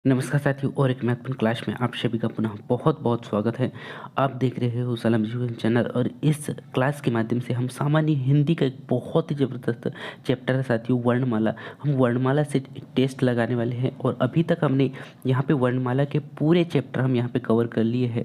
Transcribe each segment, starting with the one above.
नमस्कार साथियों और एक महत्वपूर्ण क्लास में आप सभी का पुनः बहुत बहुत स्वागत है। आप देख रहे हो सलाम जीवन चैनल और इस क्लास के माध्यम से हम सामान्य हिंदी का एक बहुत ही ज़बरदस्त चैप्टर है साथियों, वर्णमाला। हम वर्णमाला से एक टेस्ट लगाने वाले हैं और अभी तक हमने यहाँ पे वर्णमाला के पूरे चैप्टर हम यहाँ पे कवर कर लिए हैं।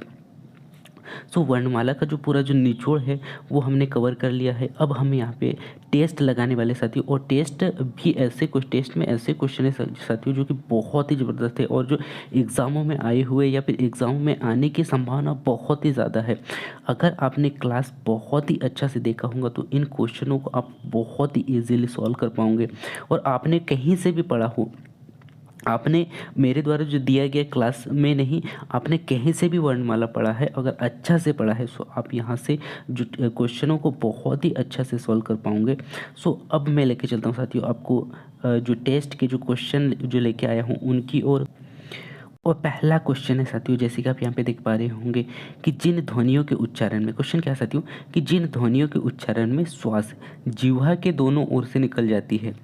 सो वर्णमाला का जो पूरा जो निचोड़ है वो हमने कवर कर लिया है। अब हम यहाँ पे टेस्ट लगाने वाले साथियों, और टेस्ट भी ऐसे कुछ टेस्ट में ऐसे क्वेश्चन है साथियों जो कि बहुत ही ज़बरदस्त है और जो एग्ज़ामों में आए हुए या फिर एग्ज़ाम में आने की संभावना बहुत ही ज़्यादा है। अगर आपने क्लास बहुत ही अच्छा से देखा होगा तो इन क्वेश्चनों को आप बहुत ही ईजीली सॉल्व कर पाओगे। और आपने कहीं से भी पढ़ा हो, आपने मेरे द्वारा जो दिया गया क्लास में नहीं, आपने कहीं से भी वर्णमाला पढ़ा है, अगर अच्छा से पढ़ा है सो आप यहाँ से जो क्वेश्चनों को बहुत ही अच्छा से सॉल्व कर पाओगे। सो अब मैं लेके चलता हूँ साथियों आपको जो टेस्ट के जो क्वेश्चन जो लेके आया हूँ उनकी और पहला क्वेश्चन है साथियों, जैसे कि आप यहाँ पे देख पा रहे होंगे कि जिन ध्वनियों के उच्चारण में, क्वेश्चन क्या है साथियों कि जिन ध्वनियों के उच्चारण में श्वास जिह्वा के दोनों ओर से निकल जाती है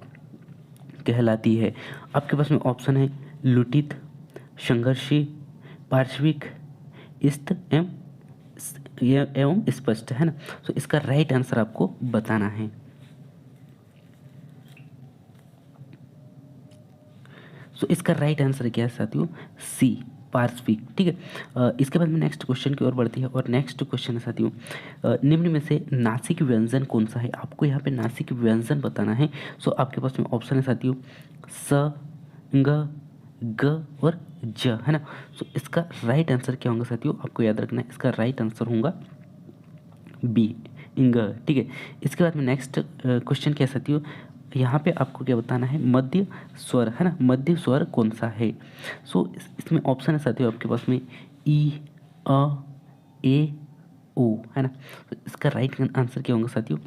कहलाती है। आपके पास में ऑप्शन है लुटित, संघर्षी, पार्श्विक, स्थ एवं स्पष्ट, है ना। तो इसका राइट आंसर आपको बताना है। सो इसका राइट आंसर क्या है साथियों, सी, पार्श्विक। ठीक है। इसके बाद में नेक्स्ट क्वेश्चन की ओर बढ़ती है और नेक्स्ट क्वेश्चन है साथियों, निम्न में से नासिक व्यंजन कौन सा है। आपको यहाँ पे नासिक व्यंजन बताना है। सो आपके पास में ऑप्शन है साथियों स, ग, ग और ज, है ना। सो इसका राइट आंसर क्या होगा साथियों, आपको याद रखना है, इसका राइट आंसर होगा बी, इंग। ठीक है। इसके बाद में नेक्स्ट क्वेश्चन क्या है साथियों, यहाँ पे आपको क्या बताना है, मध्य स्वर, है ना, मध्य स्वर कौन सा है। सो इसमें ऑप्शन है साथियों आपके पास में ई, अ, ए, ओ, है ना। तो इसका राइट आंसर क्या होगा साथियों,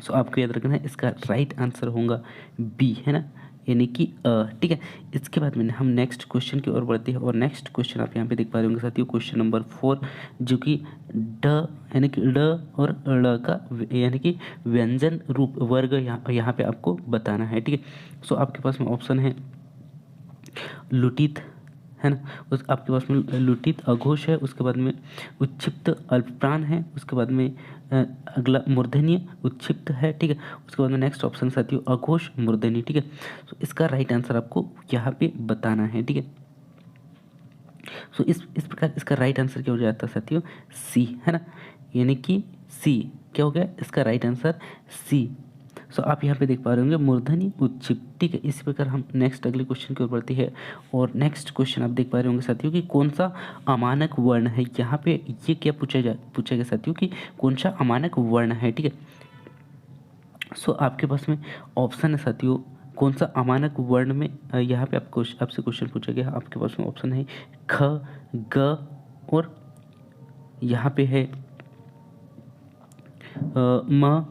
सो आपको याद रखना है, इसका राइट आंसर होगा बी, है ना, यानी कि ठीक है। इसके बाद में हम नेक्स्ट क्वेश्चन की ओर बढ़ते हैं और नेक्स्ट क्वेश्चन आप यहाँ पे देख पा रहे होंगे साथियों, क्वेश्चन नंबर 4, जो कि ड यानी कि ड और ड़ का यानी कि व्यंजन रूप वर्ग यहाँ पे आपको बताना है। ठीक है। सो आपके पास में ऑप्शन है लुटित, है ना, उस आपके पास में लुटित अघोष है, उसके बाद में उच्छिप्त अल्पप्राण है, उसके बाद में अगला मूर्धन्य उच्छिप्त है। ठीक है। उसके बाद में नेक्स्ट ऑप्शन साथियों अघोष मूर्धन्य। ठीक है। तो इसका राइट आंसर आपको यहाँ पे बताना है। ठीक है। सो इस प्रकार इसका राइट आंसर क्या हो जाता है साथियों, सी, है ना, यानी कि सी क्या हो गया इसका राइट आंसर, सी। सो आप यहाँ पे देख पा रहे होंगे मूर्धन्य उच्छिप्त। ठीक है। इसी प्रकार हम नेक्स्ट अगले क्वेश्चन की ओर बढ़ती है और नेक्स्ट क्वेश्चन आप देख पा रहे होंगे साथियों कि कौन सा अमानक वर्ण है। यहाँ पे ये क्या पूछा गया साथियों कि कौन सा अमानक वर्ण है। ठीक है। सो आपके पास में ऑप्शन है साथियों कौन सा अमानक वर्ण में, यहाँ पे आपको आपसे क्वेश्चन पूछा गया, आपके पास में ऑप्शन है ख, ग और यहाँ पे है म,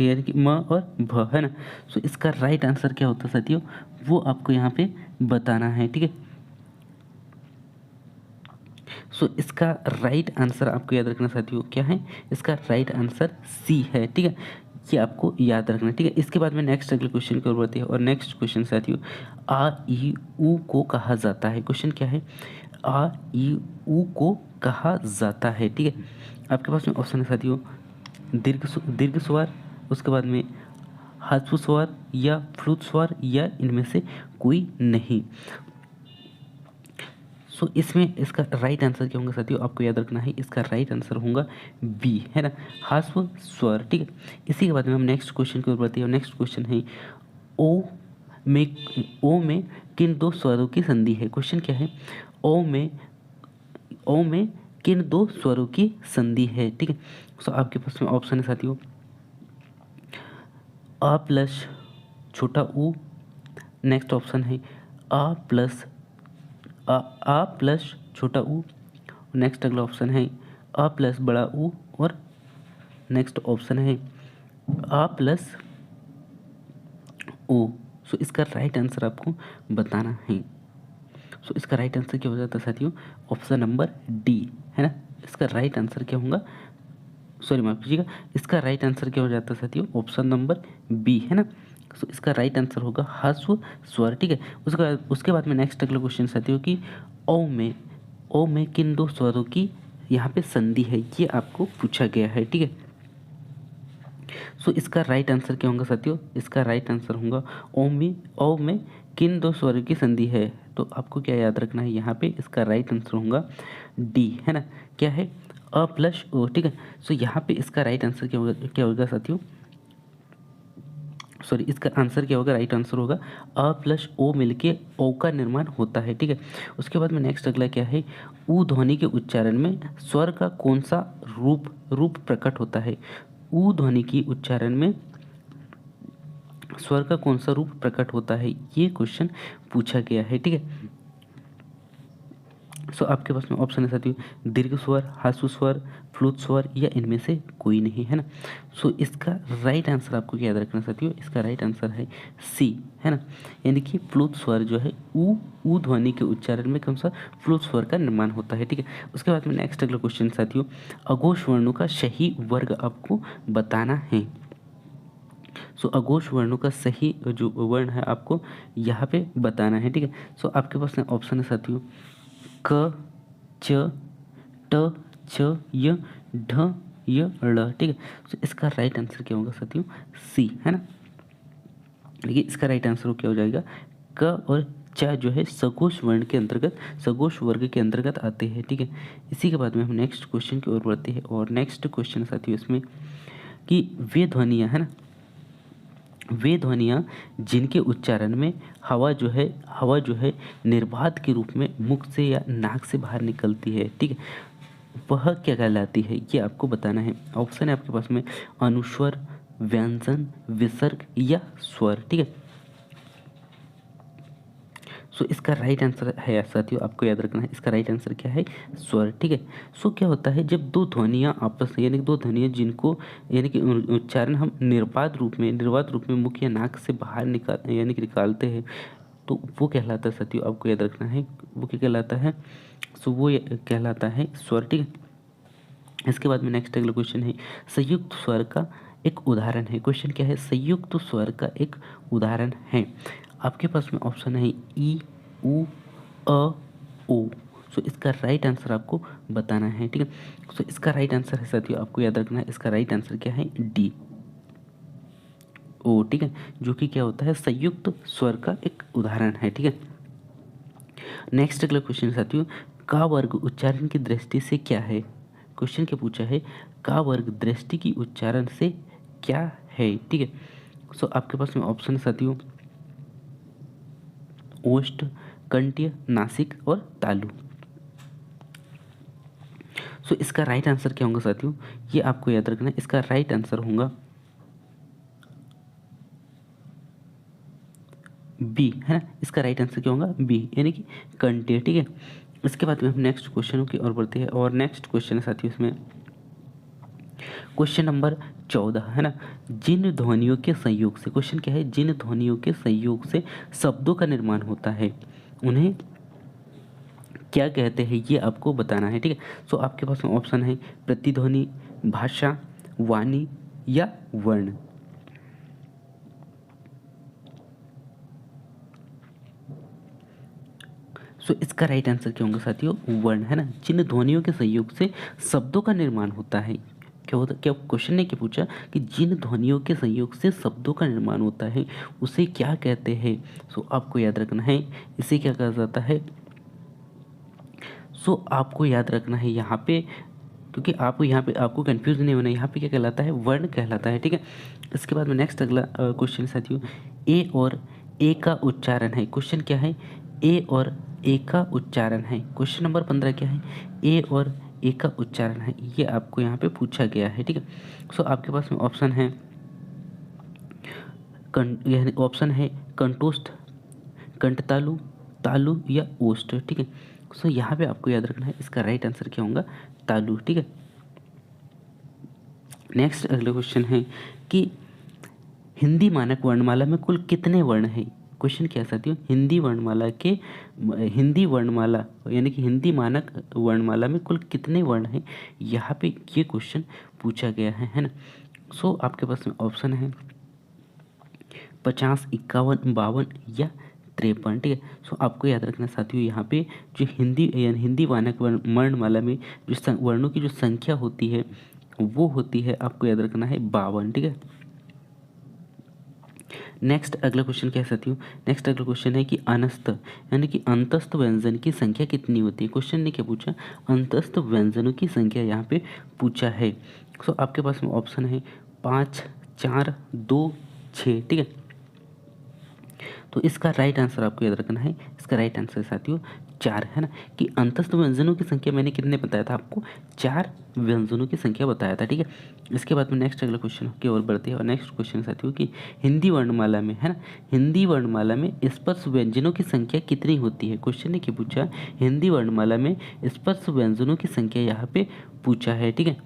यानी कि म और भ, है ना। सो इसका राइट आंसर क्या होता है साथियों, वो आपको यहाँ पे बताना है। ठीक है। सो इसका राइट आंसर आपको याद रखना साथियों क्या है, इसका राइट आंसर सी है। ठीक है। ये आपको याद रखना है। ठीक है। इसके बाद में नेक्स्ट अगले क्वेश्चन की ओर बढ़ती है और नेक्स्ट क्वेश्चन साथियों आ ई ऊ को कहा जाता है। क्वेश्चन क्या है, आ ई ऊ को कहा जाता है। ठीक है। आपके पास में ऑप्शन है साथियों दीर्घ स्वर, उसके बाद में ह्रस्व स्वर या फ्लूत स्वर या इनमें से कोई नहीं। सो इसमें इसका राइट आंसर क्या होगा साथियों, आपको याद रखना है, इसका राइट आंसर होगा बी, है ना, ह्रस्व स्वर। ठीक है। इसी के बाद में हम नेक्स्ट क्वेश्चन की ओर बढ़ते हैं और नेक्स्ट क्वेश्चन है ओ में ओ में किन दो स्वरों की संधि है। क्वेश्चन क्या है, ओ में किन दो स्वरों की संधि है। ठीक है। सो आपके पास में ऑप्शन है साथियों अ प्लस छोटा ऊ, नेक्स्ट ऑप्शन है अ प्लस आ प्लस छोटा ऊ, नेक्स्ट अगला ऑप्शन है आ प्लस बड़ा ऊ और नेक्स्ट ऑप्शन है आ प्लस ओ। सो इसका राइट आंसर आपको बताना है। सो इसका राइट आंसर क्या हो जाता है साथियों, ऑप्शन नंबर डी, है ना। इसका राइट आंसर क्या होगा, सॉरी माफ कीजिएगा, इसका राइट आंसर क्या हो जाता है साथियों, ऑप्शन नंबर बी, है ना। सो इसका राइट आंसर होगा ह्रस्व स्वर, ठीक है। उसके बाद में नेक्स्ट अगला क्वेश्चन साथियों कि ओ में किन दो स्वरों की यहाँ पे संधि है, ये आपको पूछा गया है, ठीक है। सो इसका राइट आंसर क्या होगा साथियों, इसका राइट आंसर होगा ओ में किन दो स्वरों की संधि है। तो आपको क्या याद रखना है यहाँ पे, इसका राइट आंसर होगा डी, है ना। क्या है, अ प्लस ओ, ठीक है। सो यहाँ पे इसका राइट आंसर क्या होगा साथियों, सॉरी, इसका आंसर क्या होगा, राइट आंसर होगा अ प्लस ओ मिलके ओ का निर्माण होता है, ठीक है। उसके बाद में नेक्स्ट अगला क्या है, ऊ ध्वनि के उच्चारण में स्वर का कौन सा रूप प्रकट होता है। ऊ ध्वनि की उच्चारण में स्वर का कौन सा रूप प्रकट होता है, ये क्वेश्चन पूछा गया है, ठीक है। सो आपके पास में ऑप्शन है साथियों, दीर्घ स्वर, ह्रस्व स्वर, फ्लूत स्वर या इनमें से कोई नहीं, है ना। सो इसका राइट आंसर आपको क्या याद रखना साथियों, इसका राइट आंसर है सी, है ना। यानी कि फ्लूत स्वर जो है ऊ ध्वनि के उच्चारण में कौन सा फ्लूत स्वर का निर्माण होता है, ठीक है। उसके बाद में नेक्स्ट अगला क्वेश्चन साथियों, अघोष वर्णों का सही वर्ग आपको बताना है। सो अघोष वर्णों का सही जो वर्ण है आपको यहाँ पे बताना है, ठीक है। सो आपके पास ऑप्शन है साथियों, क, च, ट, च, य, ढ, य, ड़, ठीक है। तो इसका राइट आंसर क्या होगा साथियों, सी, है ना। देखिए इसका राइट आंसर क्या हो जाएगा, क और च जो है सघोष वर्ण के अंतर्गत, सघोष वर्ग के अंतर्गत आते हैं, ठीक है। इसी के बाद में हम नेक्स्ट क्वेश्चन की ओर बढ़ते हैं और नेक्स्ट क्वेश्चन साथियों इसमें कि वे ध्वनियाँ, है ना, वे ध्वनियाँ जिनके उच्चारण में हवा जो है निर्बाध के रूप में मुख से या नाक से बाहर निकलती है, ठीक है, वह क्या कहलाती है, ये आपको बताना है। ऑप्शन है आपके पास में अनुस्वर, व्यंजन, विसर्ग या स्वर, ठीक है। सो इसका राइट आंसर है साथियों, आपको याद रखना है, इसका राइट आंसर क्या है, स्वर, ठीक है। सो क्या होता है जब दो ध्वनियाँ आपस में, यानी दो ध्वनियाँ जिनको यानी कि उच्चारण हम निर्बाध रूप में मुख या नाक से बाहर निकालते हैं, तो वो कहलाता है साथियों, आपको याद रखना है, वो क्या कहलाता है, सो वो कहलाता है स्वर, ठीक है। इसके बाद में नेक्स्ट अगला क्वेश्चन है, संयुक्त स्वर का एक उदाहरण है। क्वेश्चन क्या है, संयुक्त स्वर का एक उदाहरण है। आपके पास में ऑप्शन है ई, उ, अ, ओ। सो इसका राइट आंसर आपको बताना है, ठीक है। सो इसका राइट आंसर है साथियों, आपको याद रखना है, इसका राइट आंसर क्या है, डी, ओ, ठीक है, जो कि क्या होता है, संयुक्त स्वर का एक उदाहरण है, ठीक है। नेक्स्ट अगला क्वेश्चन साथियों, का वर्ग उच्चारण की दृष्टि से क्या है। क्वेश्चन क्या पूछा है, का वर्ग दृष्टि की उच्चारण से क्या है, ठीक है। सो आपके पास में ऑप्शन साथियों, ओष्ठ, कंठ्य, नासिक और तालु। सो इसका राइट आंसर क्या होगा साथियों, ये आपको याद रखना है, इसका राइट आंसर होगा बी, है ना। इसका राइट आंसर क्या होगा, बी, यानी कि कंठ्य, ठीक है। इसके बाद में हम नेक्स्ट क्वेश्चन की ओर बढ़ते हैं और नेक्स्ट क्वेश्चन है साथियों इसमें क्वेश्चन नंबर 14, है ना, जिन ध्वनियों के संयोग से, क्वेश्चन क्या है, जिन ध्वनियों के संयोग से शब्दों का निर्माण होता है उन्हें क्या कहते हैं, ये आपको बताना है, ठीक है। सो आपके पास ऑप्शन है प्रतिध्वनि, भाषा, वाणी या वर्ण। सो इसका राइट आंसर क्या होगा साथियों, वर्ण, है ना। जिन ध्वनियों के संयोग से शब्दों का निर्माण होता है, क्या होता, क्या क्वेश्चन ने क्या पूछा कि जिन ध्वनियों के संयोग से शब्दों का निर्माण होता है उसे क्या कहते हैं। सो आपको याद रखना है, इसे क्या कहा जाता है। सो आपको याद रखना है यहाँ पे, क्योंकि आपको यहाँ पे आपको कंफ्यूज नहीं होना, यहाँ पे क्या कहलाता है, वर्ण कहलाता है, ठीक है। इसके बाद में नेक्स्ट अगला क्वेश्चन साथियों, ए और ए का उच्चारण है। क्वेश्चन क्या है, ए और ए का उच्चारण है। क्वेश्चन नंबर 15 क्या है, ए और ए का उच्चारण है, ये आपको यहाँ पे पूछा गया है, ठीक है। सो आपके पास में ऑप्शन है ऑप्शन है कंठोष्ठ, कंठतालु, तालु या ओष्ठ, ठीक है। सो यहाँ पे आपको याद रखना है, इसका राइट आंसर क्या होगा, तालु, ठीक है। नेक्स्ट अगला क्वेश्चन है कि हिंदी मानक वर्णमाला में कुल कितने वर्ण हैं। क्वेश्चन क्या है साथियों, हिंदी वर्णमाला यानी कि हिंदी मानक वर्णमाला में कुल कितने वर्ण हैं, यहाँ पे ये क्वेश्चन पूछा गया है ना। सो आपके पास में ऑप्शन है 50, 51, 52 या 53, ठीक है। सो आपको याद रखना साथियों, यहाँ पे जो हिंदी यानी हिंदी मानक वर्णमाला में जो वर्णों की जो संख्या होती है वो होती है, आपको याद रखना है 52, ठीक है। नेक्स्ट अगला क्वेश्चन क्या है साथियों, नेक्स्ट अगला क्वेश्चन है कि अनस्त यानी कि अंतस्थ व्यंजन की संख्या कितनी होती है। क्वेश्चन ने क्या पूछा, अंतस्थ व्यंजनों की संख्या यहाँ पे पूछा है। सो आपके पास में ऑप्शन है 5, 4, 2, 6, ठीक है। तो इसका राइट आंसर आपको याद रखना है, इसका राइट आंसर साथियों 4 है ना, कि अंतस्थ व्यंजनों की संख्या मैंने कितने बताया था आपको, 4 व्यंजनों की संख्या बताया था, ठीक है। इसके बाद में नेक्स्ट अगला क्वेश्चन की ओर बढ़ते हैं और नेक्स्ट क्वेश्चन साथियों कि हिंदी वर्णमाला में है ना, हिंदी वर्णमाला में स्पर्श व्यंजनों की संख्या कितनी होती है। क्वेश्चन ने क्या पूछा, हिंदी वर्णमाला में स्पर्श व्यंजनों की संख्या यहाँ पे पूछा है, ठीक है।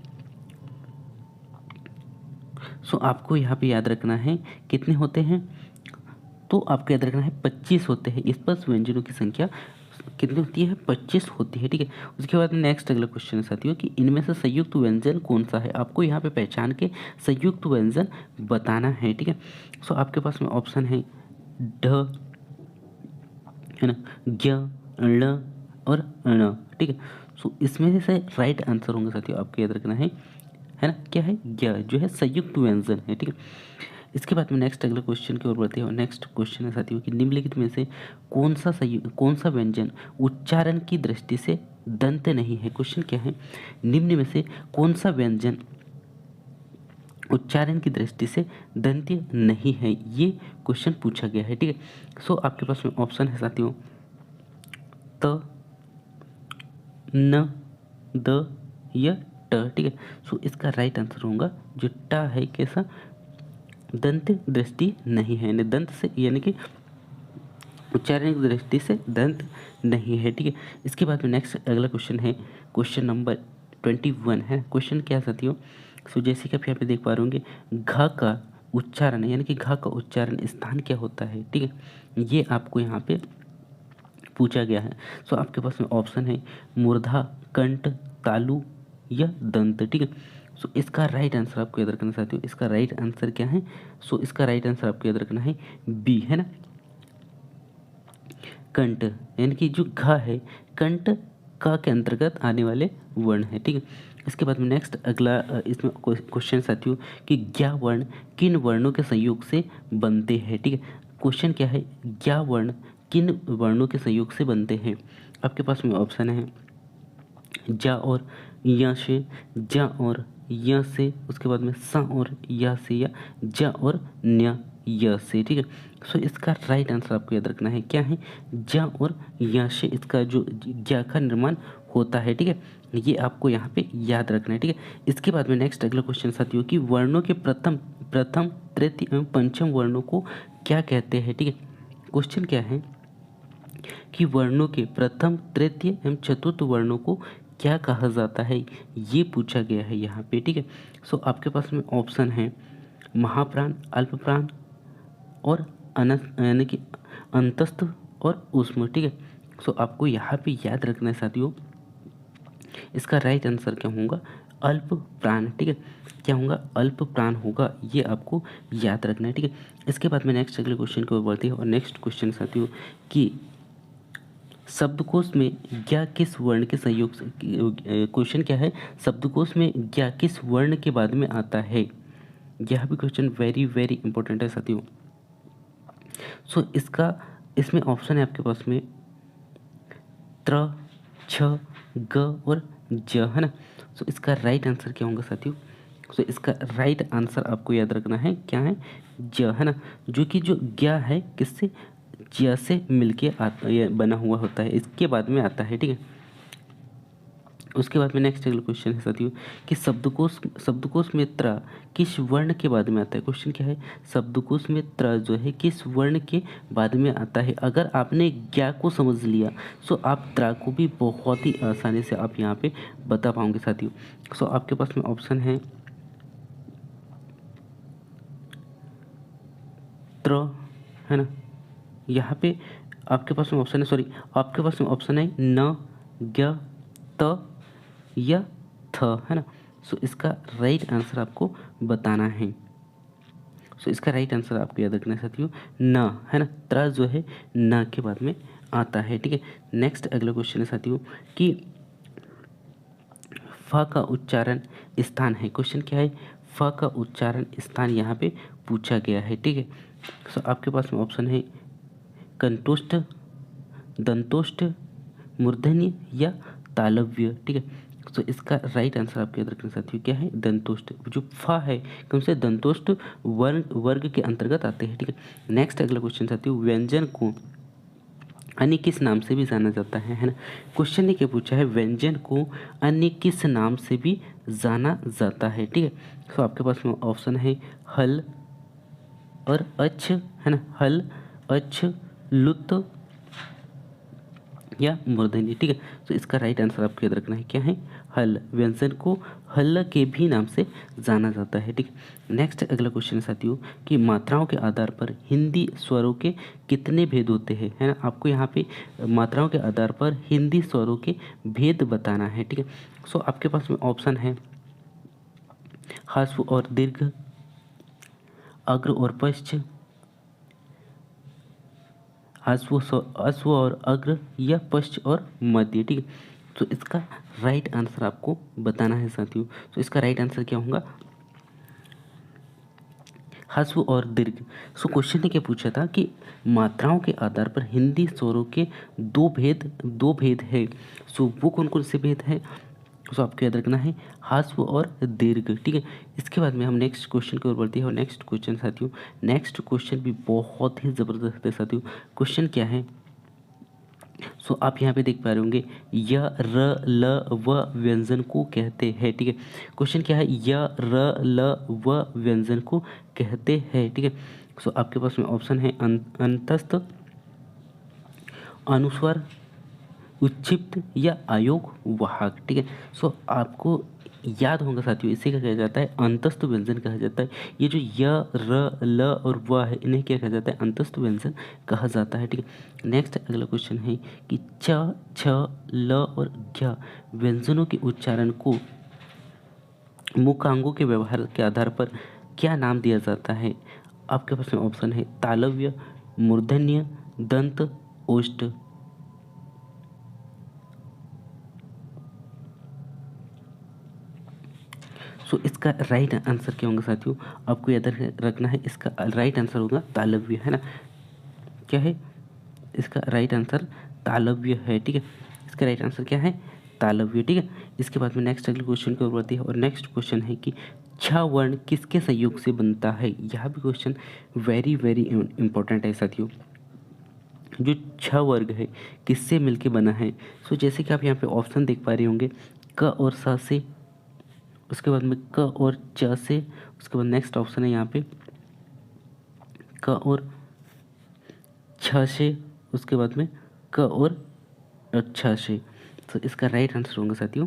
सो आपको यहाँ पे याद रखना है कितने होते हैं, तो आपको याद रखना है 25 होते हैं। स्पर्श व्यंजनों की संख्या कितनी होती है, 25 होती है, ठीक है। उसके बाद में नेक्स्ट अगला क्वेश्चन है साथियों कि इनमें से संयुक्त व्यंजन कौन सा है। आपको यहाँ पे पहचान के संयुक्त व्यंजन बताना है, ठीक है। सो आपके पास में ऑप्शन है ढ, है ना, ज्ञ, ण और ण, ठीक है। सो इसमें से राइट आंसर होंगे साथियों, आपको याद रखना है ना, क्या है, ज्ञ जो है संयुक्त व्यंजन है, ठीक है। इसके बाद में नेक्स्ट अगले क्वेश्चन की ओर बढ़ते हैं और नेक्स्ट क्वेश्चन है साथियों कि निम्नलिखित में से कौन सा व्यंजन उच्चारण की दृष्टि से दंत नहीं है। क्वेश्चन क्या है, निम्न में से कौन सा व्यंजन उच्चारण की दृष्टि से दंत्य नहीं है, ये क्वेश्चन पूछा गया है, ठीक है। सो आपके पास में ऑप्शन है साथियों त, न, द या ट, ठीक है। सो इसका राइट आंसर होगा जो ट है, कैसा, दंत दृष्टि नहीं है, यानी दंत से यानी कि उच्चारण की दृष्टि से दंत नहीं है, ठीक है। इसके बाद में नेक्स्ट अगला क्वेश्चन है क्वेश्चन नंबर 21 है। क्वेश्चन क्या है साथियों, सो जैसे कि आप यहाँ पे देख पा रहे होंगे, घ का उच्चारण यानी कि घ का उच्चारण स्थान क्या होता है, ठीक है, ये आपको यहाँ पे पूछा गया है। सो आपके पास में ऑप्शन है मूर्धा, कंठ, तालु या दंत, ठीक है। सो इसका राइट आंसर आपको याद रखना साथियों, इसका राइट आंसर क्या है, सो इसका राइट आंसर आपको याद रखना है बी, है ना, कंठ, यानी कि जो घ है कंठ का के अंतर्गत आने वाले वर्ण है, ठीक है। इसके बाद में नेक्स्ट अगला इसमें क्वेश्चन साथियों कि ज्ञा वर्ण किन वर्णों के संयोग से बनते हैं, ठीक है। क्वेश्चन क्या है, ज्ञा वर्ण किन वर्णों के संयोग से बनते हैं। आपके पास में ऑप्शन है जा और या से, जा और या से, उसके बाद में सा और या से, या जा और न्या या से, ठीक है। सो इसका राइट आंसर आपको याद रखना है, क्या है, जा और या से इसका जो ज्ञा का निर्माण होता है, ठीक है। ये आपको यहाँ पे याद रखना है, ठीक है। इसके बाद में नेक्स्ट अगला क्वेश्चन साथियों कि वर्णों के प्रथम तृतीय एवं पंचम वर्णों को क्या कहते हैं, ठीक है। क्वेश्चन क्या है कि वर्णों के प्रथम तृतीय एवं चतुर्थ वर्णों को क्या कहा जाता है, ये पूछा गया है यहाँ पे, ठीक है। सो आपके पास में ऑप्शन है महाप्राण, अल्पप्राण और यानी कि अंतस्थ और ऊष्म, ठीक है। सो आपको यहाँ पे याद रखना है साथियों, इसका राइट आंसर क्या होगा, अल्प प्राण, ठीक है। क्या होगा, अल्प प्राण होगा, ये आपको याद रखना है, ठीक है। इसके बाद में नेक्स्ट अगले क्वेश्चन की ओर बढ़ते हैं और नेक्स्ट क्वेश्चन साथियों कि शब्दकोश में ज्ञा किस वर्ण के संयोग से, क्वेश्चन क्या है, शब्दकोश में ज्ञा किस वर्ण के बाद में आता है। यह भी क्वेश्चन वेरी वेरी इंपॉर्टेंट है साथियों। सो इसमें ऑप्शन है आपके पास में त्र, छ, ग और ज, है ना। सो इसका राइट आंसर क्या होगा साथियों, सो इसका राइट आंसर आपको याद रखना है, क्या है, ज, है ना, जो कि जो ज्ञा है किससे, ज से मिलके बना हुआ होता है, इसके बाद में आता है, ठीक है। उसके बाद में नेक्स्ट अगला क्वेश्चन है साथियों कि शब्दकोश में त्र किस वर्ण के बाद में आता है। क्वेश्चन क्या है, शब्दकोश में त्र जो है किस वर्ण के बाद में आता है। अगर आपने ज्ञा को समझ लिया सो आप त्र को भी बहुत ही आसानी से आप यहाँ पे बता पाओगे साथियों। सो आपके पास में ऑप्शन है त्र, है ना, यहाँ पे आपके पास में ऑप्शन है, सॉरी आपके पास में ऑप्शन है न, ज्ञ, त या थ, है ना। सो इसका राइट आंसर आपको बताना है। सो इसका राइट आंसर आपको याद रखना है साथियों न, है ना। त्र जो है न के बाद में आता है, ठीक है। नेक्स्ट अगला क्वेश्चन है साथियों कि फ का उच्चारण स्थान है। क्वेश्चन क्या है, फ का उच्चारण स्थान यहाँ पे पूछा गया है, ठीक है। सो आपके पास में ऑप्शन है कंठोष्ठ, दंतोष्ठ, मूर्धन्य या तालव्य, ठीक है। तो इसका राइट आंसर आपके याद रखना साथियों क्या है, दंतोष्ठ। जो फा है कौन से दंतोष्ठ वर्ग के अंतर्गत आते हैं, ठीक है। नेक्स्ट अगला क्वेश्चन साथियों, व्यंजन को अन्य किस नाम से भी जाना जाता है ना। क्वेश्चन ने क्या पूछा है, व्यंजन को अन्य किस नाम से भी जाना जाता है, ठीक है। तो आपके पास में ऑप्शन है हल और अच्छ, है ना, हल, अच्छ, लुत या मूर्धन्य, ठीक है। तो इसका राइट आंसर आपको याद रखना है क्या है, हल। व्यंजन को हल के भी नाम से जाना जाता है, ठीक है। नेक्स्ट अगला क्वेश्चन है साथियों कि मात्राओं के आधार पर हिंदी स्वरों के कितने भेद होते हैं, है ना। आपको यहाँ पे मात्राओं के आधार पर हिंदी स्वरों के भेद बताना है, ठीक है। सो आपके पास में ऑप्शन है ह्रस्व और दीर्घ, अग्र और पश्च, अश्व और अग्र या पश्च और मध्य, ठीक है। तो इसका राइट आंसर आपको बताना है साथियों। तो इसका राइट आंसर क्या होगा, ह्रस्व और दीर्घ। सो क्वेश्चन ने क्या पूछा था कि मात्राओं के आधार पर हिंदी स्वरों के दो भेद है। सो वो कौन कौन से भेद है, सो आपको याद रखना है ह्रस्व और दीर्घ, ठीक है। इसके बाद में हम नेक्स्ट क्वेश्चन की ओर बढ़ते हैं और नेक्स्ट क्वेश्चन साथियों, नेक्स्ट क्वेश्चन भी बहुत ही ज़बरदस्त है साथियों। क्वेश्चन क्या है, सो आप यहाँ पे देख पा रहे होंगे य र ल व व्यंजन को कहते हैं, ठीक है। क्वेश्चन क्या है, य र ल व व्यंजन को कहते हैं, ठीक है। सो आपके पास में ऑप्शन है अंतस्थ, अनुस्वर, उच्छिप्त या अयोग वाहक, ठीक है। सो आपको याद होगा साथियों इसे क्या कहा जाता है, अंतस्थ व्यंजन कहा जाता है। ये जो य र ल और व है इन्हें क्या कहा जाता है, अंतस्थ व्यंजन कहा जाता है, ठीक है। नेक्स्ट अगला क्वेश्चन है कि च, छ, ल और ज्ञ व्यंजनों के उच्चारण को मुखांगों के व्यवहार के आधार पर क्या नाम दिया जाता है। आपके पास में ऑप्शन है तालव्य, मूर्धन्य, दंत, ओष्ठ। सो इसका राइट आंसर क्या होगा साथियों, आपको याद रखना है इसका राइट आंसर होगा तालव्य, है ना। क्या है इसका राइट आंसर, तालव्य है, ठीक है। इसका राइट आंसर क्या है, तालव्य, ठीक है। इसके बाद में नेक्स्ट अगले क्वेश्चन की ओर बढ़ती है और नेक्स्ट क्वेश्चन है कि छ वर्ण किसके सहयोग से बनता है। यह भी क्वेश्चन वेरी वेरी इंपॉर्टेंट है साथियों। जो छ वर्ग है किससे मिलके बना है। सो जैसे कि आप यहाँ पे ऑप्शन देख पा रहे होंगे क और स से, उसके बाद में क और च से, उसके बाद नेक्स्ट ऑप्शन है यहाँ पे क और छ से, उसके बाद में क और छ से। तो इसका राइट आंसर होगा साथियों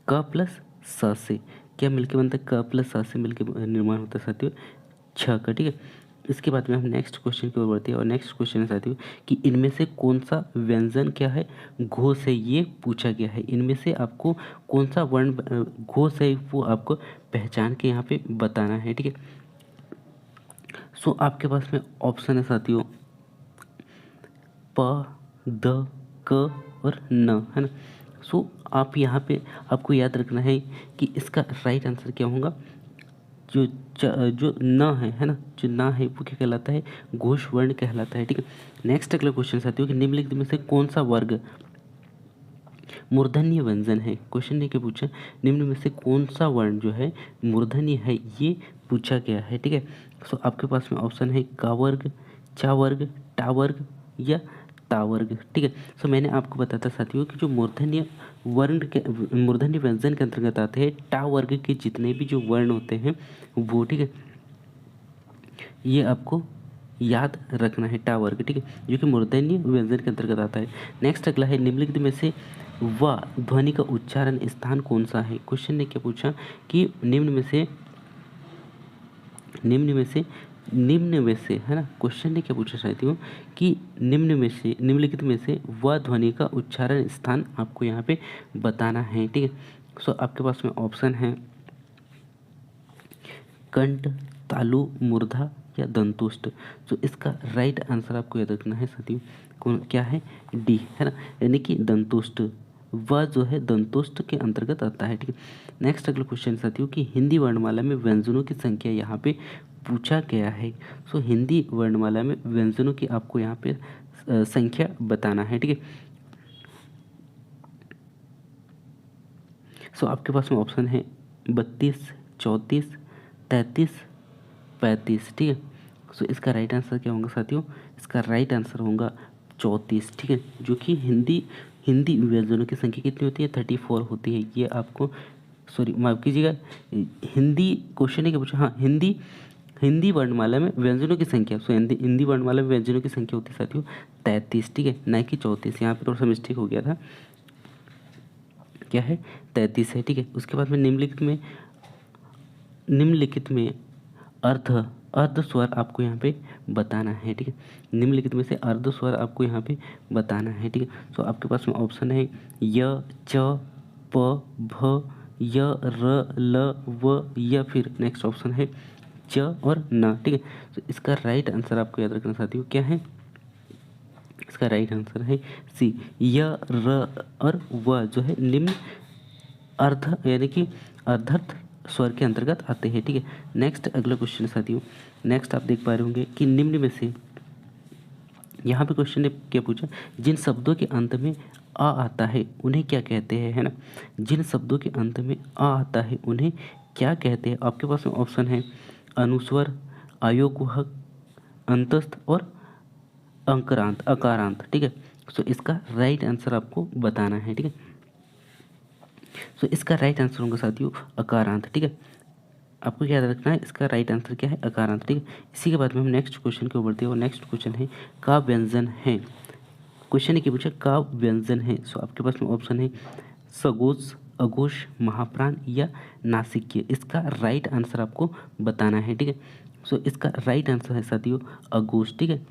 क प्लस स से। क्या मिलके बनता है, क प्लस स से मिलके निर्माण होता है साथियों छ का, ठीक है। इसके बाद में हम नेक्स्ट क्वेश्चन की ओर बढ़ते हैं और नेक्स्ट क्वेश्चन है साथियों कि इनमें से कौन सा व्यंजन क्या है, घोष है, ये पूछा गया है। इनमें से आपको कौन सा वर्ण घोष है वो आपको पहचान के यहाँ पे बताना है, ठीक है। सो आपके पास में ऑप्शन है साथियों प, द, क और न, है ना। सो आप यहाँ पे आपको याद रखना है कि इसका राइट आंसर क्या होगा, जो न है ना, जो ना है वो क्या कहलाता है, घोष वर्ण कहलाता है, ठीक है। नेक्स्ट अगला क्वेश्चन साथियों कि निम्नलिखित में से कौन सा वर्ग मूर्धन्य व्यंजन है। क्वेश्चन ने क्या पूछा, निम्न में से कौन सा वर्ण जो है मूर्धन्य है, ये पूछा गया है, ठीक है। सो आपके पास में ऑप्शन है का वर्ग, चा वर्ग, टा वर्ग या ता वर्ग, ठीक है। सो मैंने आपको बताया था साथियों कि जो मूर्धन्य वर्ण के मूर्धन्य व्यंजन के अंतर्गत आते हैं टा वर्ग के जितने भी जो वर्ण होते हैं वो, ठीक है, ये आपको याद रखना है टा वर्ग, ठीक है, जो कि मूर्धन्य व्यंजन के अंतर्गत आता है। नेक्स्ट अगला है निम्नलिखित में से व ध्वनि का उच्चारण स्थान कौन सा है। क्वेश्चन ने क्या पूछा कि निम्न में से, है ना, क्वेश्चन ने क्या पूछा साथियों कि निम्नलिखित में से व ध्वनि का उच्चारण स्थान आपको यहाँ पे बताना है, ठीक है। सो आपके पास में ऑप्शन है कंठ, तालु, मूर्धा या दंतुष्ट। तो इसका राइट आंसर आपको याद रखना है साथियों, कौन क्या है, डी, है ना, यानी कि दंतुष्ट, वह जो है दंतुष्ट के अंतर्गत आता है। ठीक है, नेक्स्ट अगला क्वेश्चन साथियों कि हिंदी वर्णमाला में व्यंजनों की संख्या यहाँ पे पूछा गया है। सो हिंदी वर्णमाला में व्यंजनों की आपको यहाँ पे संख्या बताना है। ठीक है, सो आपके पास में ऑप्शन है 32, 34, 33, 35। ठीक है, सो इसका राइट आंसर क्या होगा साथियों, इसका राइट आंसर होगा 34। ठीक है, जो कि हिंदी व्यंजनों की संख्या कितनी होती है, 34 होती है। ये आपको, सॉरी माफ़ कीजिएगा, हिंदी क्वेश्चन है क्या पूछा, हाँ, हिंदी वर्णमाला में व्यंजनों की संख्या, सो हिंदी वर्णमाला में व्यंजनों की संख्या होती है साथियों 33। ठीक है, ना कि 34, यहाँ पे थोड़ा सा मिस्टेक हो गया था, क्या है, 33 है। ठीक है, उसके बाद में निम्नलिखित में अर्ध स्वर आपको यहाँ पे बताना है। ठीक है, निम्नलिखित में से अर्ध स्वर आपको यहाँ पे बताना है। ठीक है, सो आपके पास में ऑप्शन है य, च, प, भ, य, र, ल, व, या फिर नेक्स्ट ऑप्शन है च और न। ठीक है, तो इसका राइट आंसर आपको याद रखना साथियों क्या है, इसका राइट आंसर है सी, य, र और व जो है निम्न अर्ध यानी कि अर्धर्थ स्वर के अंतर्गत आते हैं। ठीक है, नेक्स्ट अगला क्वेश्चन साथियों, नेक्स्ट आप देख पा रहे होंगे कि निम्न में से, यहाँ पे क्वेश्चन ने क्या पूछा, जिन शब्दों के अंत में आ आता है उन्हें क्या कहते हैं, है ना, जिन शब्दों के अंत में आ आता है उन्हें क्या कहते हैं। आपके पास में ऑप्शन है अनुस्वर, आयोगवाहक, अंतस्थ और अकारांत। ठीक है, सो इसका राइट आंसर आपको बताना है। ठीक है, सो इसका राइट आंसर होगा साथियों अकारांत। ठीक है, आपको क्या याद रखना है, इसका राइट आंसर क्या है, अकारांत। ठीक है, इसी के बाद में हम नेक्स्ट क्वेश्चन की ओर बढ़ते हैं और नेक्स्ट क्वेश्चन है का व्यंजन है। क्वेश्चन है कि पूछा का व्यंजन है, सो आपके पास में ऑप्शन है सगोश, अघोष, महाप्राण या नासिक्य। इसका राइट आंसर आपको बताना है। ठीक है, सो इसका राइट आंसर है साथियों अघोष। ठीक है,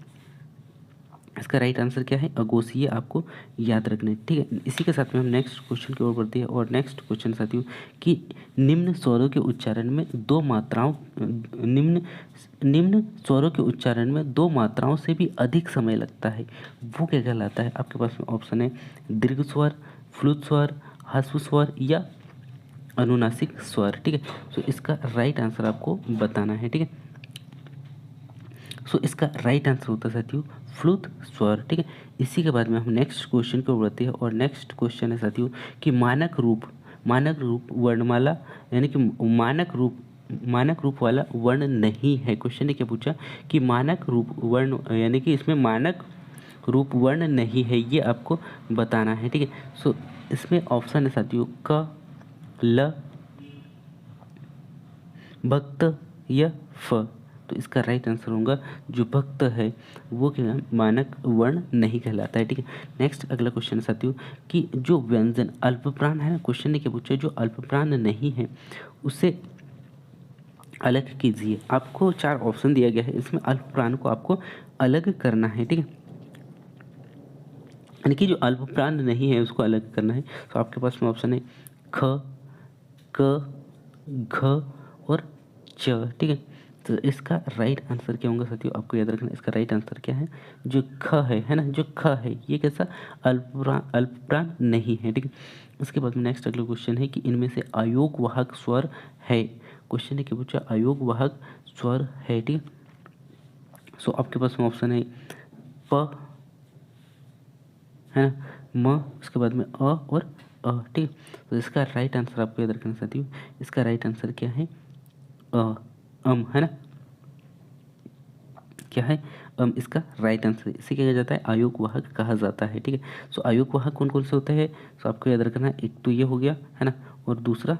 इसका राइट आंसर क्या है, अघोष, ये आपको याद रखना है। ठीक है, इसी के साथ में हम नेक्स्ट क्वेश्चन की ओर बढ़ते हैं और नेक्स्ट क्वेश्चन साथियों कि निम्न स्वरों के उच्चारण में दो मात्राओं निम्न स्वरों के उच्चारण में दो मात्राओं से भी अधिक समय लगता है, वो क्या कहलाता है। आपके पास में ऑप्शन है दीर्घ स्वर, फ्लुत स्वर, ह्रस्व स्वर या अनुनासिक स्वर। ठीक है, सो इसका राइट आंसर आपको बताना है। ठीक है, सो इसका राइट आंसर होता है साथियों फ्लूत स्वर। ठीक है, इसी के बाद में हम नेक्स्ट क्वेश्चन को बढ़ते हैं और नेक्स्ट क्वेश्चन है साथियों कि मानक रूप वर्णमाला यानी कि मानक रूप वाला वर्ण नहीं है। क्वेश्चन ने क्या पूछा कि मानक रूप वर्ण यानी कि इसमें मानक रूप वर्ण नहीं है, ये आपको बताना है। ठीक है, सो इसमें ऑप्शन है साथियों क, ल, भक्त या फ। तो इसका राइट आंसर होगा जो भक्त है वो क्या मानक वर्ण नहीं कहलाता है। ठीक है, नेक्स्ट अगला क्वेश्चन है साथियों कि जो व्यंजन अल्पप्राण है ना, क्वेश्चन ने क्या पूछा जो अल्पप्राण नहीं है उसे अलग कीजिए। आपको 4 ऑप्शन दिया गया है, इसमें अल्पप्राण को आपको अलग करना है। ठीक है, यानी कि जो अल्पप्राण नहीं है उसको अलग करना है। तो आपके पास में ऑप्शन है ख, क, घ और च। ठीक है, तो इसका राइट आंसर क्या होगा साथियों, आपको याद रखना इसका राइट आंसर क्या है, जो ख है ना, जो ख है ये कैसा अल्पप्राण नहीं है। ठीक है, इसके बाद में नेक्स्ट अगला क्वेश्चन है कि इनमें से आयोगवाहक स्वर है। क्वेश्चन है कि पूछा आयोगवाहक स्वर है। ठीक है, सो आपके पास में ऑप्शन है प, है ना, म, उसके बाद में अ और अ। ठीक है, तो इसका राइट आंसर आपको याद रखना साथियों, इसका राइट आंसर क्या है अम, है ना, क्या है इसका राइट आंसर, इसे क्या कहा जाता है आयोगवाहक कहा जाता है। ठीक है, सो आयोगवाहक कौन कौन से होते हैं, सो आपको याद रखना है एक तो ये हो गया है ना, और दूसरा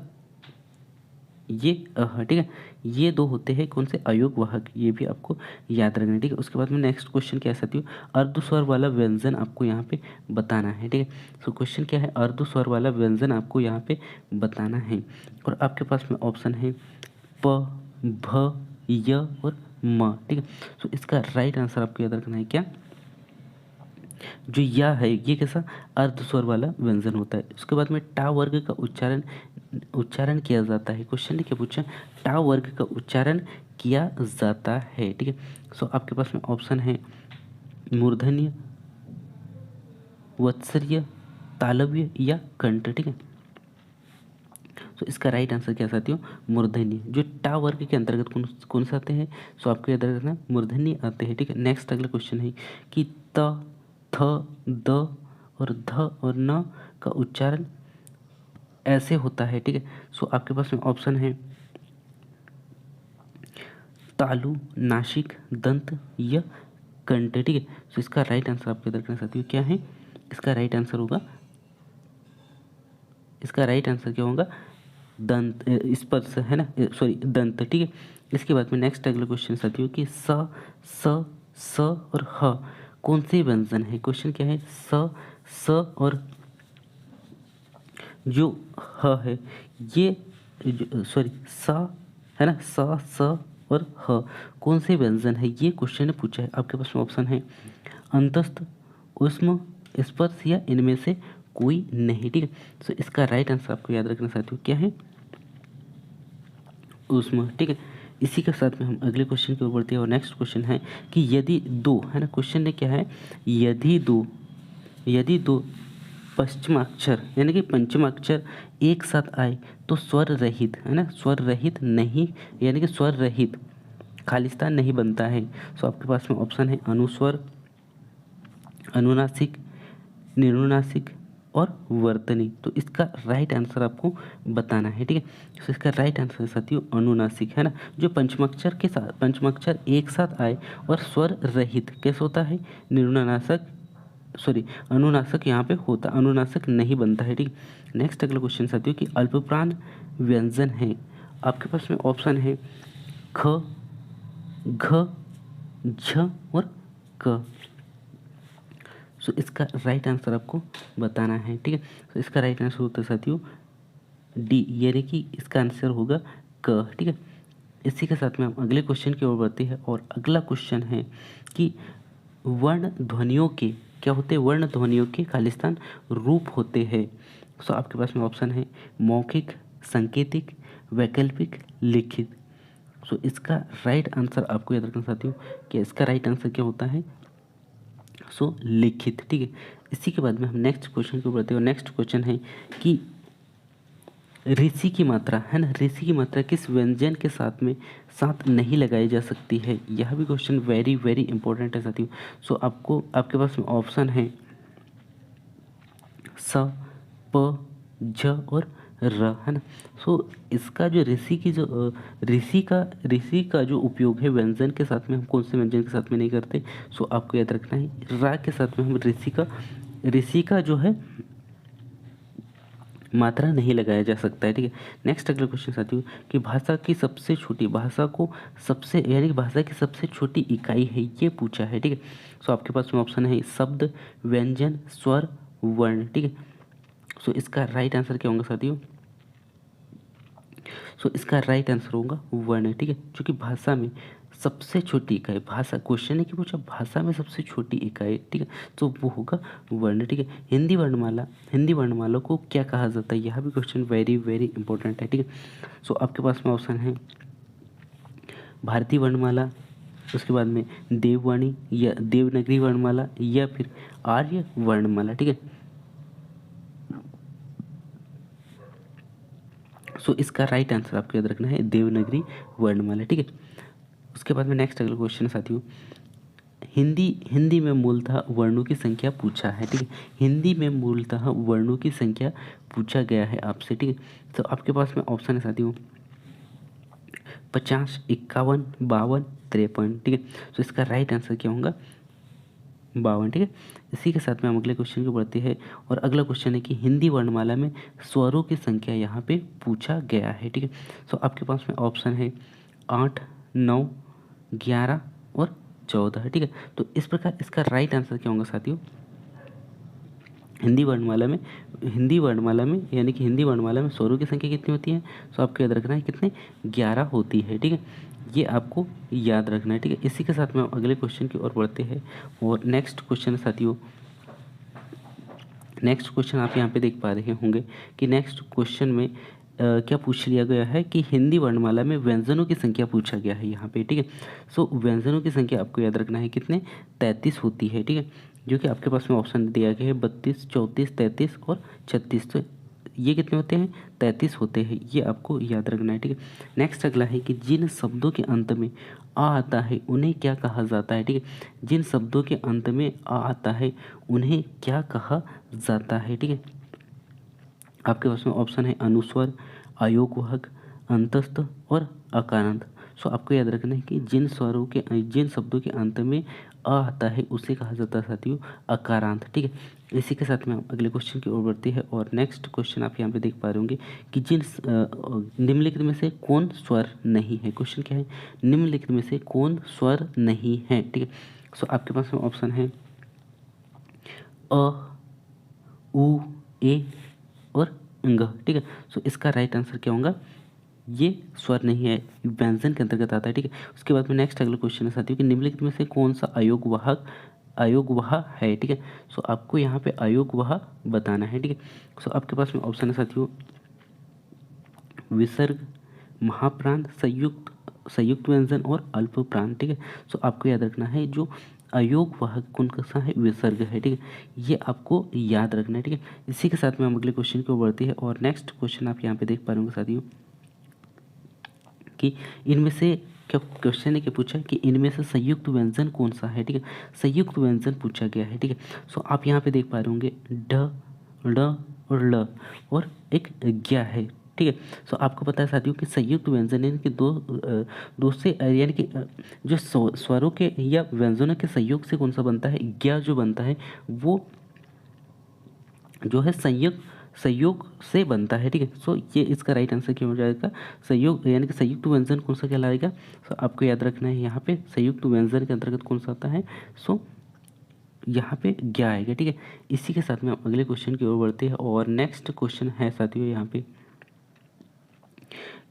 ये ठीक है, ये 2 होते हैं कौन से आयोगवाहक, ये भी आपको याद रखना है। ठीक है, उसके बाद में नेक्स्ट क्वेश्चन क्या है साथियों अर्धस्वर वाला व्यंजन आपको यहाँ पे बताना है। ठीक है, सो क्वेश्चन क्या है अर्धस्वर वाला व्यंजन आपको यहाँ पे बताना है और आपके पास में ऑप्शन है प, भ, य और म। ठीक है, सो इसका राइट आंसर आपको याद रखना है क्या, जो या है ये कैसा अर्धस्वर वाला व्यंजन होता है। उसके बाद में टा वर्ग का उच्चारण किया जाता है। क्वेश्चन ने क्या पूछा टा वर्ग का उच्चारण किया जाता है। ठीक है, सो आपके पास में ऑप्शन है मूर्धन्य, वत्सर्य, तालव्य या कंठ। ठीक है, तो इसका राइट आंसर क्या साथियों, मूर्धन्य। जो टा वर्ग के अंतर्गत कौन से आते हैं, सो आपके अंतर्गत ना मूर्धन्य आते हैं। ठीक है, नेक्स्ट अगला क्वेश्चन है कि त, थ, द और ध और न का उच्चारण ऐसे होता है। ठीक है, सो आपके पास में ऑप्शन है तालु, नासिक, दंत या कंठ। ठीक है, सो इसका राइट आंसर आपके अंतर्गत साथियों क्या है, इसका राइट आंसर होगा, इसका राइट आंसर क्या होगा, दंत, स्पर्श है ना, सॉरी दंत। ठीक है, इसके बाद में नेक्स्ट अगला क्वेश्चन साथियों कि स और ह कौन से व्यंजन है। क्वेश्चन क्या है, स और जो ह है ये, सॉरी सा है ना, स और ह कौन से व्यंजन है, ये क्वेश्चन ने पूछा है। आपके पास में ऑप्शन है अंतस्थ, ऊष्म, स्पर्श या इनमें से कोई नहीं। ठीक है, तो इसका राइट आंसर आपको याद रखना साथियों क्या है, ऊष्म। ठीक है, इसी के साथ में हम अगले क्वेश्चन की ओर बढ़ते हैं और नेक्स्ट क्वेश्चन है कि यदि दो, है ना, क्वेश्चन ने क्या है, यदि दो पश्चिमाक्षर यानी कि पंचमाक्षर एक साथ आए तो स्वर रहित, है ना, स्वर रहित नहीं, यानी कि स्वर रहित खालिस्तान नहीं बनता है। सो आपके पास में ऑप्शन है अनुस्वर, अनुनासिक, निरुनासिक और वर्तनी। तो इसका राइट आंसर आपको बताना है। ठीक है, तो इसका राइट आंसर साथियों अनुनासिक, है ना, जो पंचमाक्षर के साथ, पंचमाक्षर एक साथ आए और स्वर रहित कैसे होता है, निरुनासिक, सॉरी अनुनासिक यहाँ पे होता, अनुनासिक नहीं बनता है। ठीक, नेक्स्ट अगला क्वेश्चन साथियों कि अल्पप्राण व्यंजन है। आपके पास में ऑप्शन है ख, घ, झ और क। सो इसका राइट आंसर आपको बताना है। ठीक है, तो इसका राइट आंसर होता है साथियों डी, यानी कि इसका आंसर होगा क। ठीक है, इसी के साथ में हम अगले क्वेश्चन की ओर बढ़ते हैं और अगला क्वेश्चन है कि वर्ण ध्वनियों के क्या होते हैं, वर्ण ध्वनियों के खालिस्तान रूप होते हैं। सो आपके पास में ऑप्शन है मौखिक, सांकेतिक, वैकल्पिक, लिखित। सो इसका राइट आंसर आपको याद रखना साथियों कि इसका राइट आंसर क्या होता है, सो लिखित। ठीक है, इसी के बाद में हम नेक्स्ट क्वेश्चन की ओर बढ़ते हैं और नेक्स्ट क्वेश्चन है कि ऋषि की मात्रा, है ना, ऋषि की मात्रा किस व्यंजन के साथ में साथ नहीं लगाई जा सकती है। यह भी क्वेश्चन वेरी वेरी इंपॉर्टेंट है साथियों। सो आपको, आपके पास में ऑप्शन है स, प, झ और र, है ना। सो इसका जो ऋषि की जो ऋषि का जो उपयोग है व्यंजन के साथ में, हम कौन से व्यंजन के साथ में नहीं करते। सो आपको याद रखना है रा के साथ में हम ऋषि का जो है मात्रा नहीं लगाया जा सकता है। ठीक है, नेक्स्ट अगला क्वेश्चन साथियों कि भाषा की सबसे छोटी, भाषा को सबसे, यानी कि भाषा की सबसे छोटी इकाई है, ये पूछा है। ठीक है, सो आपके पास में ऑप्शन है शब्द, व्यंजन, स्वर, वर्ण। ठीक है, सो इसका राइट आंसर क्या होगा साथियों, सो इसका राइट आंसर होगा वर्ण। ठीक है, क्योंकि भाषा में सबसे छोटी इकाई, भाषा क्वेश्चन है कि पूछा भाषा में सबसे छोटी इकाई, ठीक है, तो वो होगा वर्ण। ठीक है, हिंदी वर्णमाला, हिंदी वर्णमाला को क्या कहा जाता है, यह भी क्वेश्चन वेरी वेरी इंपॉर्टेंट है। ठीक है, सो आपके पास में ऑप्शन है भारतीय वर्णमाला, उसके बाद में देववाणी या देवनागरी वर्णमाला या फिर आर्य वर्णमाला। ठीक है, सो इसका राइट आंसर आपको याद रखना है देवनागरी वर्णमाला। ठीक है, उसके बाद में नेक्स्ट अगला क्वेश्चन साथियों हिंदी में मूलतः वर्णों की संख्या पूछा है। ठीक है, हिंदी में मूलतः वर्णों की संख्या पूछा गया है आपसे। ठीक है, तो आपके पास में ऑप्शन है साथियों 50, 51, 52, 53। ठीक है, तो इसका राइट आंसर क्या होगा 52। ठीक है, इसी के साथ में हम अगले क्वेश्चन को बढ़ते हैं और अगला क्वेश्चन है कि हिंदी वर्णमाला में स्वरों की संख्या यहाँ पे पूछा गया है। ठीक है, तो आपके पास में ऑप्शन है 8, 9, 11 और 14। ठीक है, तो इस प्रकार इसका राइट आंसर क्या होगा साथियों, हिंदी वर्णमाला में यानी कि हिंदी वर्णमाला में स्वरों की संख्या कितनी होती है, तो आपको याद रखना है कितने 11 होती है। ठीक है, ये आपको याद रखना है। ठीक है, इसी के साथ में हम अगले क्वेश्चन की ओर बढ़ते हैं और नेक्स्ट क्वेश्चन साथियों, नेक्स्ट क्वेश्चन आप यहाँ पे देख पा रहे होंगे कि नेक्स्ट क्वेश्चन में क्या पूछ लिया गया है कि हिंदी वर्णमाला में व्यंजनों की संख्या पूछा गया है यहाँ पे, ठीक है। सो व्यंजनों की संख्या आपको याद रखना है कितने, 33 होती है, ठीक है, जो कि आपके पास में ऑप्शन दिया गया है 32, 34, 33 और 36। तो ये कितने होते हैं, 33 होते हैं, ये आपको याद रखना है, ठीक है। नेक्स्ट अगला है कि जिन शब्दों के अंत में आ आता है उन्हें क्या कहा जाता है, ठीक है। जिन शब्दों के अंत में आ आता है उन्हें क्या कहा जाता है, ठीक है। आपके पास में ऑप्शन है अनुस्वर, अयोगवाहक, अंतस्थ और अकारांत। सो आपको याद रखना है कि जिन शब्दों के अंत में अ आता है उसे कहा जाता है साथियों अकारांत, ठीक है। इसी के साथ में हम अगले क्वेश्चन की ओर बढ़ते हैं और नेक्स्ट क्वेश्चन आप यहाँ पे देख पा रहे होंगे कि निम्नलिखित में से कौन स्वर नहीं है। क्वेश्चन क्या है, निम्नलिखित में से कौन स्वर नहीं है, ठीक है। सो आपके पास में ऑप्शन है अ, उ, ए और अंग, ठीक है। सो इसका राइट आंसर क्या होगा, ये स्वर नहीं है, व्यंजन के अंतर्गत आता है, ठीक है। उसके बाद में नेक्स्ट अगला क्वेश्चन है साथियों कि निम्नलिखित में से कौन सा अयोगवाह है, ठीक है। सो आपको यहाँ पे अयोगवाह बताना है, ठीक है। सो आपके पास में ऑप्शन है साथियों विसर्ग, महाप्रांत, संयुक्त व्यंजन और अल्प प्रांत, ठीक है। सो आपको याद रखना है जो अयोगवाहक कौन सा है, विसर्ग है, ठीक है। ये आपको याद रखना है, ठीक है। इसी के साथ में हम अगले क्वेश्चन की ओर बढ़ते हैं और नेक्स्ट क्वेश्चन आप यहाँ पे देख पा रहे होंगे साथियों कि इनमें से क्या क्वेश्चन ने क्या पूछा कि इनमें से संयुक्त व्यंजन कौन सा है, ठीक है। संयुक्त व्यंजन पूछा गया है, ठीक है। सो आप यहाँ पे देख पा रहे होंगे ढ, ड़ और ल और एक ज्ञा है, ठीक है। सो आपको पता है साथियों कि संयुक्त व्यंजन यानी कि दो से यानी कि जो स्वरों के या व्यंजनों के संयोग से कौन सा बनता है, ज्ञा जो बनता है वो जो है संयोग से बनता है, ठीक है। सो ये इसका राइट आंसर क्या हो जाएगा, संयोग यानी कि संयुक्त व्यंजन कौन सा कहलाएगा। सो आपको याद रखना है यहाँ पे संयुक्त व्यंजन के अंतर्गत कौन सा आता है, सो यहाँ पे ज्ञा आएगा, ठीक है। इसी के साथ में हम अगले क्वेश्चन की ओर बढ़ते हैं और नेक्स्ट क्वेश्चन है साथियों यहाँ पे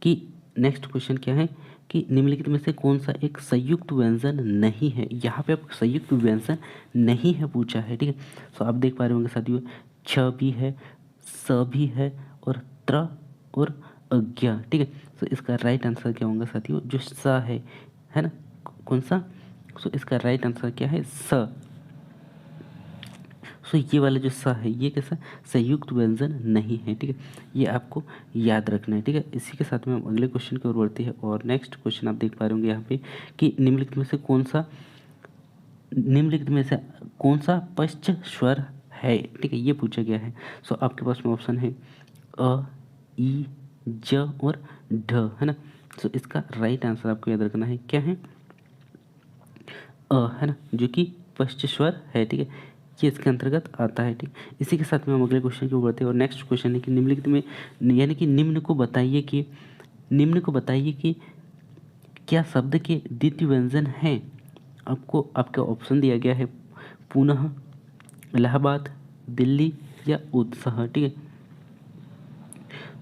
कि नेक्स्ट क्वेश्चन क्या है कि निम्नलिखित में से कौन सा एक संयुक्त व्यंजन नहीं है। यहाँ पे आप संयुक्त व्यंजन नहीं है पूछा है, ठीक है। सो आप देख पा रहे होंगे साथियों छ भी है, स भी है और त्र और अज्ञा, ठीक है। सो इसका राइट आंसर क्या होगा साथियों, जो स है ना, कौन सा। सो इसका राइट आंसर क्या है, स। सो ये वाला जो स है ये कैसा संयुक्त व्यंजन नहीं है, ठीक है। ये आपको याद रखना है, ठीक है। इसी के साथ में हम अगले क्वेश्चन की ओर बढ़ते हैं और नेक्स्ट क्वेश्चन आप देख पा रहे होंगे यहाँ पे कि निम्नलिखित में से कौन सा पश्च स्वर है, ठीक है, ये पूछा गया है। सो आपके पास में ऑप्शन है अ, ई, ज और ढ, है ना। सो इसका राइट आंसर आपको याद रखना है क्या है, है ना, जो कि पश्च स्वर है, ठीक है। ये इसके अंतर्गत आता है, ठीक। इसी के साथ में हम अगले क्वेश्चन की ओर बढ़ते हैं और नेक्स्ट क्वेश्चन है कि निम्नलिखित में यानी कि निम्न को बताइए कि क्या शब्द के द्वितीय व्यंजन हैं। आपको आपका ऑप्शन दिया गया है पुनः, इलाहाबाद, दिल्ली या उत्साह, ठीक है।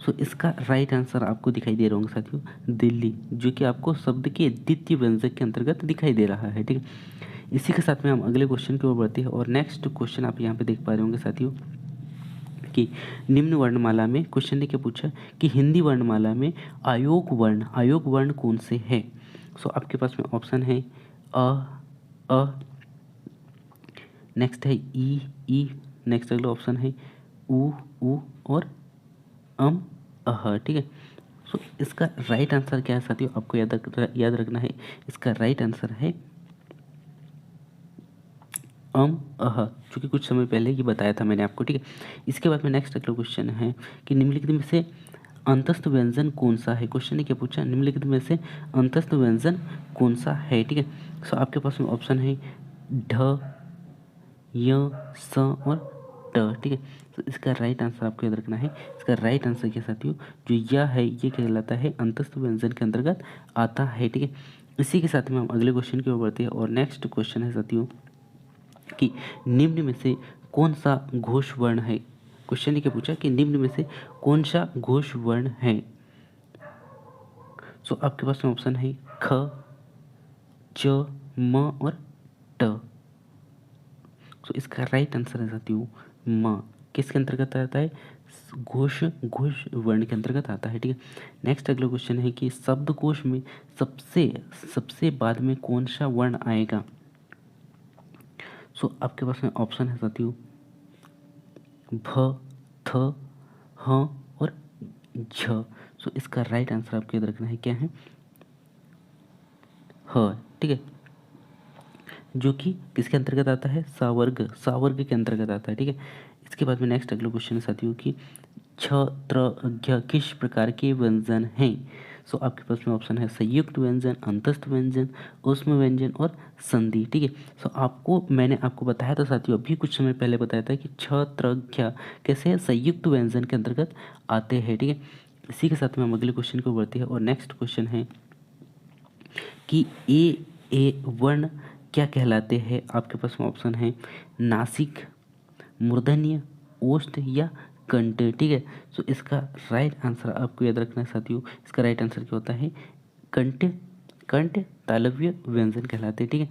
सो इसका राइट आंसर आपको दिखाई दे रहा होगा साथियों दिल्ली, जो कि आपको शब्द के द्वितीय व्यंजक के अंतर्गत दिखाई दे रहा है, ठीक है। इसी के साथ में हम अगले क्वेश्चन की ओर बढ़ते हैं और नेक्स्ट क्वेश्चन आप यहाँ पे देख पा रहे होंगे साथियों कि निम्न वर्णमाला में क्वेश्चन ने क्या पूछा कि हिंदी वर्णमाला में अयोग वर्ण कौन से हैं। सो आपके पास में ऑप्शन है अ, नेक्स्ट है ई, नेक्स्ट अगला ऑप्शन है उ और अह, ठीक है। सो इसका राइट आंसर क्या है साथियों, आपको याद रखना है इसका राइट आंसर है अह, जो कि कुछ समय पहले ही बताया था मैंने आपको, ठीक है। इसके बाद में नेक्स्ट अगला क्वेश्चन है कि निम्नलिखित में से अंतस्थ व्यंजन कौन सा है। क्वेश्चन ने क्या पूछा, निम्नलिखित में से अंतस्थ व्यंजन कौन सा है, ठीक है। सो आपके पास में ऑप्शन है ढ, य, स और ट, ठीक है। तो इसका राइट आंसर आपको याद रखना है। इसका राइट आंसर क्या साथियों, जो यह है ये कहलाता है अंतस्थ व्यंजन के अंतर्गत आता है, ठीक है। इसी के साथ में हम अगले क्वेश्चन की ओर बढ़ते हैं और नेक्स्ट क्वेश्चन है साथियों कि निम्न में से कौन सा घोष वर्ण है। क्वेश्चन ने क्या पूछा कि निम्न में से कौन सा घोष वर्ण है। सो आपके पास में ऑप्शन है ख, च, म और ट। सो इसका राइट आंसर है साथियों म, किसके अंतर्गत आता है, घोष घोष वर्ण के अंतर्गत आता है, ठीक है। नेक्स्ट अगला क्वेश्चन है कि शब्दकोश में सबसे सबसे बाद में कौन सा वर्ण आएगा। सो आपके पास में ऑप्शन है साथियों भ, थ, ह और झ। सो इसका राइट आंसर आपको याद रखना है क्या है, ह, ठीक है, जो कि किसके अंतर्गत आता है, सावर्ग, सावर्ग के अंतर्गत आता है, ठीक है। इसके बाद में नेक्स्ट अगला क्वेश्चन है साथियों कि छ, त्र, ज्ञ किस प्रकार के व्यंजन हैं। सो आपके पास में ऑप्शन है संयुक्त व्यंजन, अंतस्थ व्यंजन, ऊष्म व्यंजन और संधि, ठीक है। सो आपको मैंने आपको बताया था साथियों, अभी कुछ समय पहले बताया था कि छ, त्र, ज्ञ कैसे संयुक्त व्यंजन के अंतर्गत आते हैं, ठीक है। इसी के साथ में हम अगले क्वेश्चन को बढ़ते हैं और नेक्स्ट क्वेश्चन है कि ए वर्ण क्या कहलाते हैं। आपके पास में ऑप्शन है नासिक, मूर्धन्य, ओष्ठ या कंठ, ठीक है। सो इसका राइट आंसर आपको याद रखना है साथियों, इसका राइट आंसर क्या होता है, कंठ, कंठ तालव्य व्यंजन कहलाते हैं, ठीक है।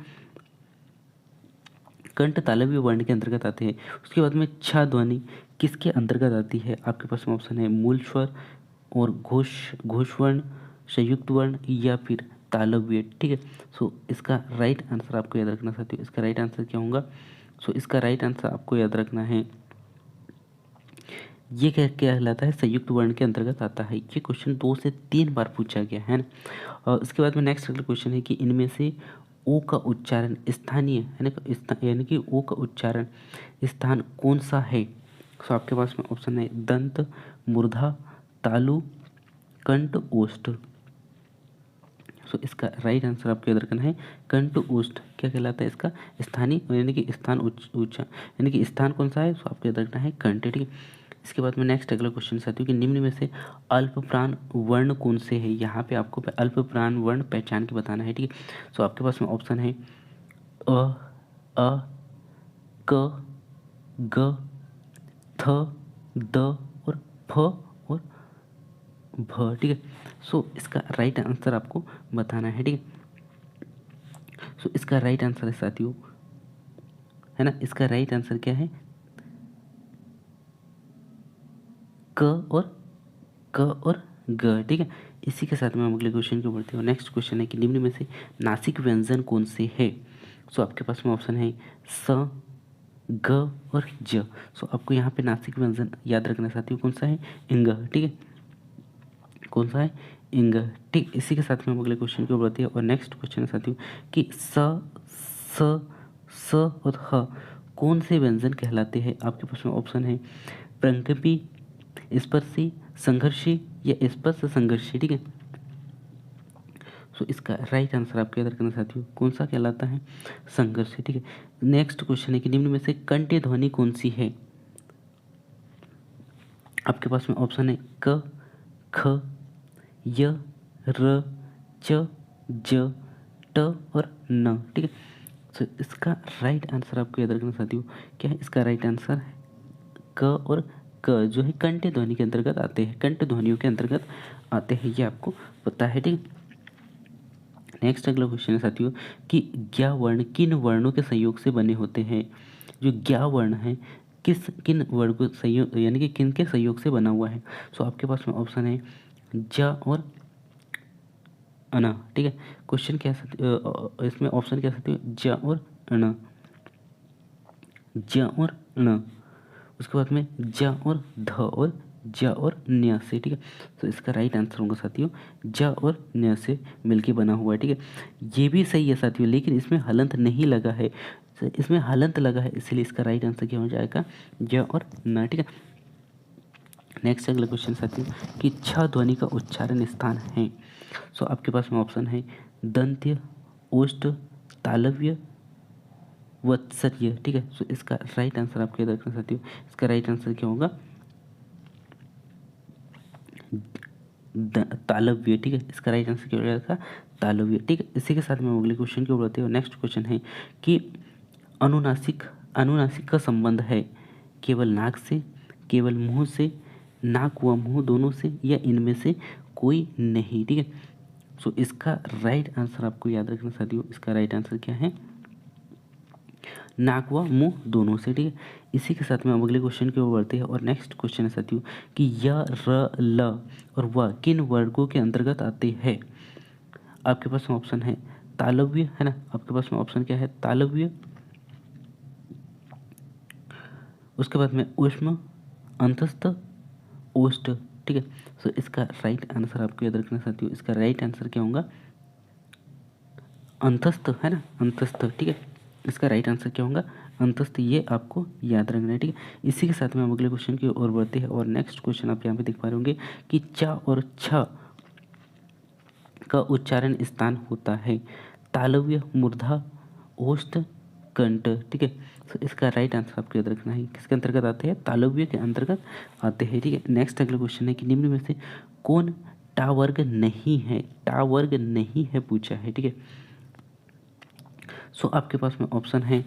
कंठ तालव्य वर्ण के अंतर्गत आते हैं। उसके बाद में छ ध्वनि किसके अंतर्गत आती है। आपके पास में ऑप्शन है मूल स्वर और घोष वर्ण, संयुक्त वर्ण या फिर तालव्य, ठीक है। सो इसका राइट आंसर आपको याद रखना साथियों, इसका राइट आंसर क्या होगा। सो इसका राइट आंसर आपको याद रखना है, ये क्या कहलाता है, संयुक्त वर्ण के अंतर्गत आता है। ये क्वेश्चन 2 से 3 बार पूछा गया है ना। और उसके बाद में नेक्स्ट अगला क्वेश्चन है कि इनमें से ओ का उच्चारण स्थानीय है ना, यानी कि ओ का उच्चारण स्थान कौन सा है। सो आपके पास में ऑप्शन है दंत, मूर्धा, तालु, कंठ, ओष्ठ। सो इसका राइट आंसर आपको याद रखना है कंठ ओष्ठ क्या कहलाता है, इसका स्थानीय यानी कि स्थान उच्चा यानी कि स्थान कौन सा है। सो आपको याद रखना है कंठ, ठीक है। इसके बाद में नेक्स्ट अगला क्वेश्चन साथियों कि निम्न में से अल्प प्राण वर्ण कौन से है। यहाँ पे आपको अल्प प्राण वर्ण पहचान के बताना है, ठीक है। सो आपके पास में ऑप्शन है अ, क, ग, थ, द और फ और भ, ठीक है। सो इसका राइट आंसर आपको बताना है, ठीक है। सो इसका राइट आंसर है साथियों, है ना, इसका राइट आंसर क्या है, क और ग, ठीक है। इसी के साथ में हम अगले क्वेश्चन को बढ़ते हैं। नेक्स्ट क्वेश्चन है कि निम्न में से नासिक व्यंजन कौन से है। सो आपके पास में ऑप्शन है स, ग और ज। सो आपको यहाँ पे नासिक व्यंजन याद रखना साथियों कौन सा है, इंग, ठीक है, कौन सा है, इंग, ठीक। इसी के साथ में हम अगले क्वेश्चन को बढ़ते हैं और नेक्स्ट क्वेश्चन है साथियों कि स और ह कौन से व्यंजन कहलाते हैं। आपके पास में ऑप्शन है प्रंकपी, स्पर्शी, संघर्षी या स्पर्श संघर्षी, ठीक है। सो इसका राइट आंसर आपको याद रखना साथियों कौन सा कहलाता है, संघर्षी, ठीक है। नेक्स्ट क्वेश्चन है कि निम्न में से कंठ्य ध्वनि कौन सी है। आपके पास में ऑप्शन है क, ख, य, र, च, ज, ट और न, ठीक है। सो इसका राइट आंसर आपको याद रखना साथियों क्या है, इसका राइट आंसर है क और क जो है कंठ ध्वनि के अंतर्गत आते हैं, कंठ ध्वनियों के अंतर्गत आते हैं, ये आपको पता है, ठीक है। नेक्स्ट अगला क्वेश्चन है साथियों कि ज्ञ वर्ण किन वर्णों के संयोग से बने होते हैं। जो ज्ञ वर्ण है किन वर्ण को संयोग यानी कि किन के संयोग से बना हुआ है। सो आपके पास में ऑप्शन है ज और अना, ठीक है। क्वेश्चन क्या इसमें ऑप्शन क्या सकते हो, ज और अना, ज और ण, उसके बाद में ज और ध और ज और न्य से, ठीक है। तो इसका राइट आंसर होगा साथियों ज और न्य से मिलके बना हुआ है, ठीक है। ये भी सही है साथियों, लेकिन इसमें हलंत नहीं लगा है, इसमें हलंत लगा है, इसलिए इसका राइट आंसर क्या हो जाएगा, ज और न, ठीक है। नेक्स्ट अगला क्वेश्चन साथियों कि छ ध्वनि का उच्चारण स्थान है। सो आपके पास में ऑप्शन है दंत्य, ओष्ठ, तालव्य, वत्सर्य, ठीक है। सो इसका राइट आंसर आपको याद रखना साथियों, इसका राइट आंसर क्या होगा, तालव्य, ठीक है। इसका राइट आंसर क्या हो जाएगा, तालव्य, ठीक है। इसी के साथ में अगले क्वेश्चन की ओर बढ़ते हैं। नेक्स्ट क्वेश्चन है कि अनुनासिक अनुनासिक का संबंध है केवल नाक से, केवल मुंह से, नाक व मुंह दोनों से या इनमें से कोई नहीं, ठीक है। सो इसका राइट आंसर आपको याद रखना साथियों, इसका राइट आंसर क्या है, नाक व मुंह दोनों से, ठीक है। इसी के साथ में हम अगले क्वेश्चन की ओर बढ़ते हैं और नेक्स्ट क्वेश्चन है साथियों कि य, र, ल और व किन वर्गों के अंतर्गत आते हैं। आपके पास में ऑप्शन है तालव्य, है ना, आपके पास में ऑप्शन क्या है, तालव्य, उसके बाद में ऊष्म, अंतस्थ, ओष्ठ, ठीक है। सो इसका राइट आंसर आपको याद रखना साथियों, इसका राइट आंसर क्या होगा, अंतस्थ, है ना, अंतस्थ, ठीक है। इसका राइट आंसर क्या होगा, अंतस्थ, ये आपको याद रखना है, ठीक है। इसी के साथ में हम अगले क्वेश्चन की ओर बढ़ते हैं और नेक्स्ट क्वेश्चन आप यहाँ पे देख पा रहे होंगे कि च और छ का उच्चारण स्थान होता है तालव्य, मूर्धा, ओष्ठ, कंठ, ठीक है। तो इसका राइट आंसर आपको याद रखना है, किसके अंतर्गत आते हैं, तालव्य के अंतर्गत आते हैं, ठीक है। नेक्स्ट अगला क्वेश्चन है कि निम्न में से कौन टा वर्ग नहीं है, टा वर्ग नहीं है पूछा है, ठीक है। सो आपके पास में ऑप्शन है,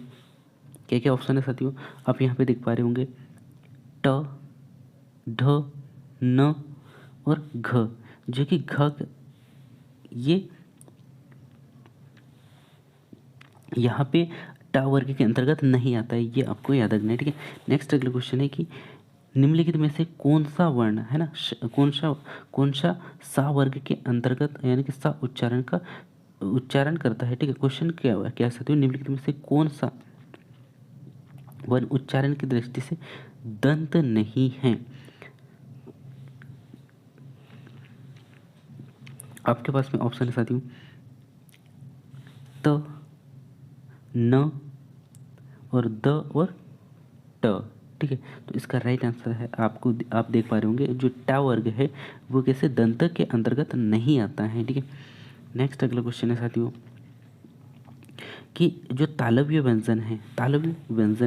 क्या क्या ऑप्शन है साथियों, आप यहाँ पे देख पा रहे होंगे ट, ढ, न और घ, जो कि घ ये यहाँ पे टा वर्ग के अंतर्गत नहीं आता है, ये आपको याद रखना है, ठीक है। नेक्स्ट अगला क्वेश्चन है कि निम्नलिखित में से कौन सा वर्ण है ना, कौन सा सा वर्ग के अंतर्गत यानी कि सा उच्चारण करता है, ठीक है। क्वेश्चन क्या साथियों, निम्नलिखित में से कौन सा वर्ण उच्चारण की दृष्टि से दंत नहीं है। आपके पास में ऑप्शन है साथियों त, न और द और ट, ठीक है। तो इसका राइट आंसर है आपको, आप देख पा रहे होंगे जो टा वर्ग है वो कैसे दंत के अंतर्गत नहीं आता है, ठीक है। नेक्स्ट अगला क्वेश्चन है साथियों कि जो तालव्य व्यंजन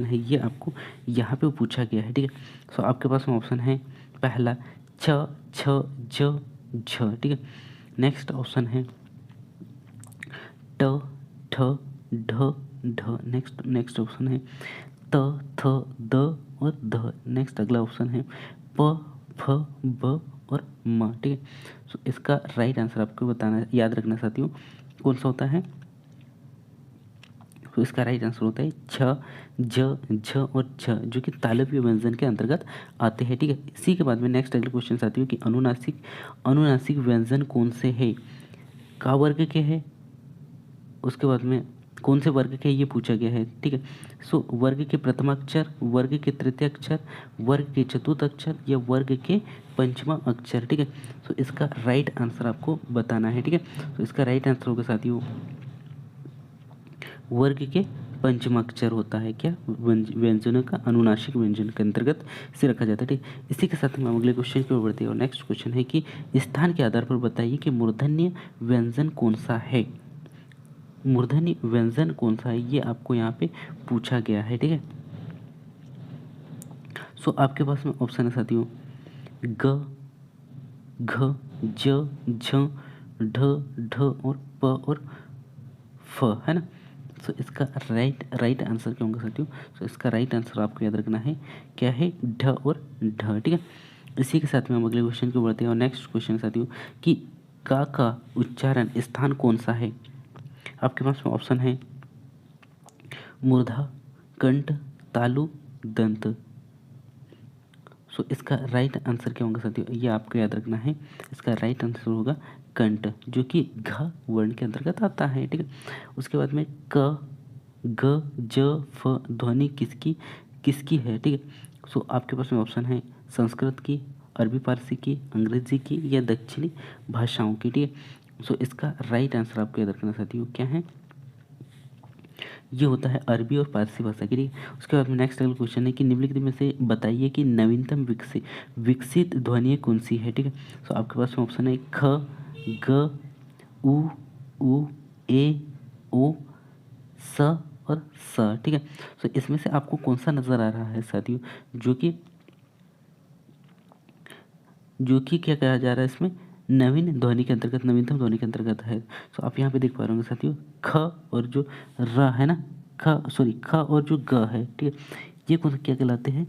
है ये आपको यहाँ पे पूछा गया है, ठीक है। सो आपके पास में ऑप्शन है पहला छ, छ, ज, झ, ठीक है। नेक्स्ट ऑप्शन है ट, ठ, ढ, ढ, नेक्स्ट ऑप्शन है त, थ, द और ध। नेक्स्ट अगला ऑप्शन है प, फ, ब और म, ठीक है। सो इसका राइट आंसर आपको बताना, याद रखना साथियों, कौन सा होता है। तो इसका राइट आंसर होता है छ, ज, झ और झ, जो कि तालव्य व्यंजन के अंतर्गत आते हैं, ठीक है। इसी के बाद में नेक्स्ट अगले क्वेश्चन साथियों कि अनुनासिक व्यंजन कौन से है, का वर्ग के है, उसके बाद में कौन से वर्ग के ये पूछा गया है, ठीक है। सो वर्ग के प्रथम अक्षर, वर्ग के तृतीय अक्षर, वर्ग के चतुर्थ अक्षर या वर्ग के पंचमा अक्षर, ठीक है। सो इसका राइट आंसर आपको बताना है, ठीक है। तो इसका राइट आंसर होगा साथियों वर्ग के पंचम अक्षर होता है क्या, व्यंजनों का अनुनासिक व्यंजन के अंतर्गत से रखा जाता है, ठीक। इसी के साथ हम अगले क्वेश्चन की ओर बढ़ते हैं और नेक्स्ट क्वेश्चन है कि स्थान के आधार पर बताइए कि मूर्धन्य व्यंजन कौन सा है, मूर्धन्य व्यंजन कौन सा है, ये आपको यहाँ पे पूछा गया है, ठीक है। सो आपके पास में ऑप्शन है साथियों ग, घ, ज, झ, ढ, ढ और प और फ, है ना। सो इसका राइट आंसर क्या होगा साथियों, सो इसका राइट आंसर आपको याद रखना है क्या है, ढ और ढ, ठीक है। इसी के साथ में हम अगले क्वेश्चन को बढ़ते हैं और नेक्स्ट क्वेश्चन साथियों कि का उच्चारण स्थान कौन सा है। आपके पास में ऑप्शन है मूर्धा, कंठ, तालु, दंत। सो इसका राइट आंसर क्या होगा साथियों, ये आपको याद रखना है, इसका राइट आंसर होगा कंठ, जो कि घ वर्ण के अंतर्गत आता है, ठीक है। उसके बाद में क, ग, ज, फ ध्वनि किसकी है, ठीक है। सो आपके पास में ऑप्शन है संस्कृत की, अरबी फारसी की, अंग्रेजी की या दक्षिणी भाषाओं की, ठीक है। सो इसका राइट आंसर आपको याद रखना साथियों क्या है, ये होता है अरबी और फारसी भाषा की, ठीक है। उसके बाद में नेक्स्ट अगला क्वेश्चन है कि निम्नलिखित में से बताइए कि नवीनतम विकसित ध्वनि कौन सी है, ठीक है। सो आपके पास में ऑप्शन है ख, ग, उ, ए, ओ, स और स, ठीक है। सो इसमें से आपको कौन सा नजर आ रहा है साथियों, जो कि क्या कहा जा रहा है इसमें, नवीनतम ध्वनि के अंतर्गत है। सो आप यहाँ पे देख पा रहे होंगे साथियों ख और जो र है ना, ख और जो ग है, ठीक है, ये कौन क्या कहलाते हैं,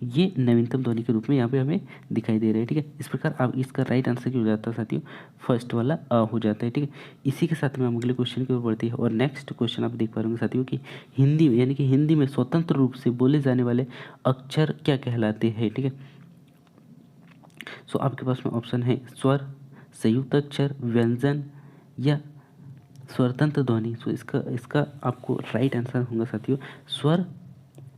ये नवीनतम ध्वनि के रूप में यहाँ पे हमें दिखाई दे रहा है। ठीक है, इस प्रकार आप इसका राइट आंसर क्या हो जाता है साथियों, फर्स्ट वाला अ हो जाता है। ठीक है, इसी के साथ में हम अगले क्वेश्चन की ओर बढ़ते हैं और नेक्स्ट क्वेश्चन आप देख पा रहे होंगे साथियों कि हिंदी यानी कि हिंदी में स्वतंत्र रूप से बोले जाने वाले अक्षर क्या कहलाते हैं। ठीक है, सो आपके पास में ऑप्शन है स्वर, संयुक्त अक्षर, व्यंजन या स्वरतंत्र ध्वनि। सो इसका इसका आपको राइट आंसर होगा साथियों स्वर।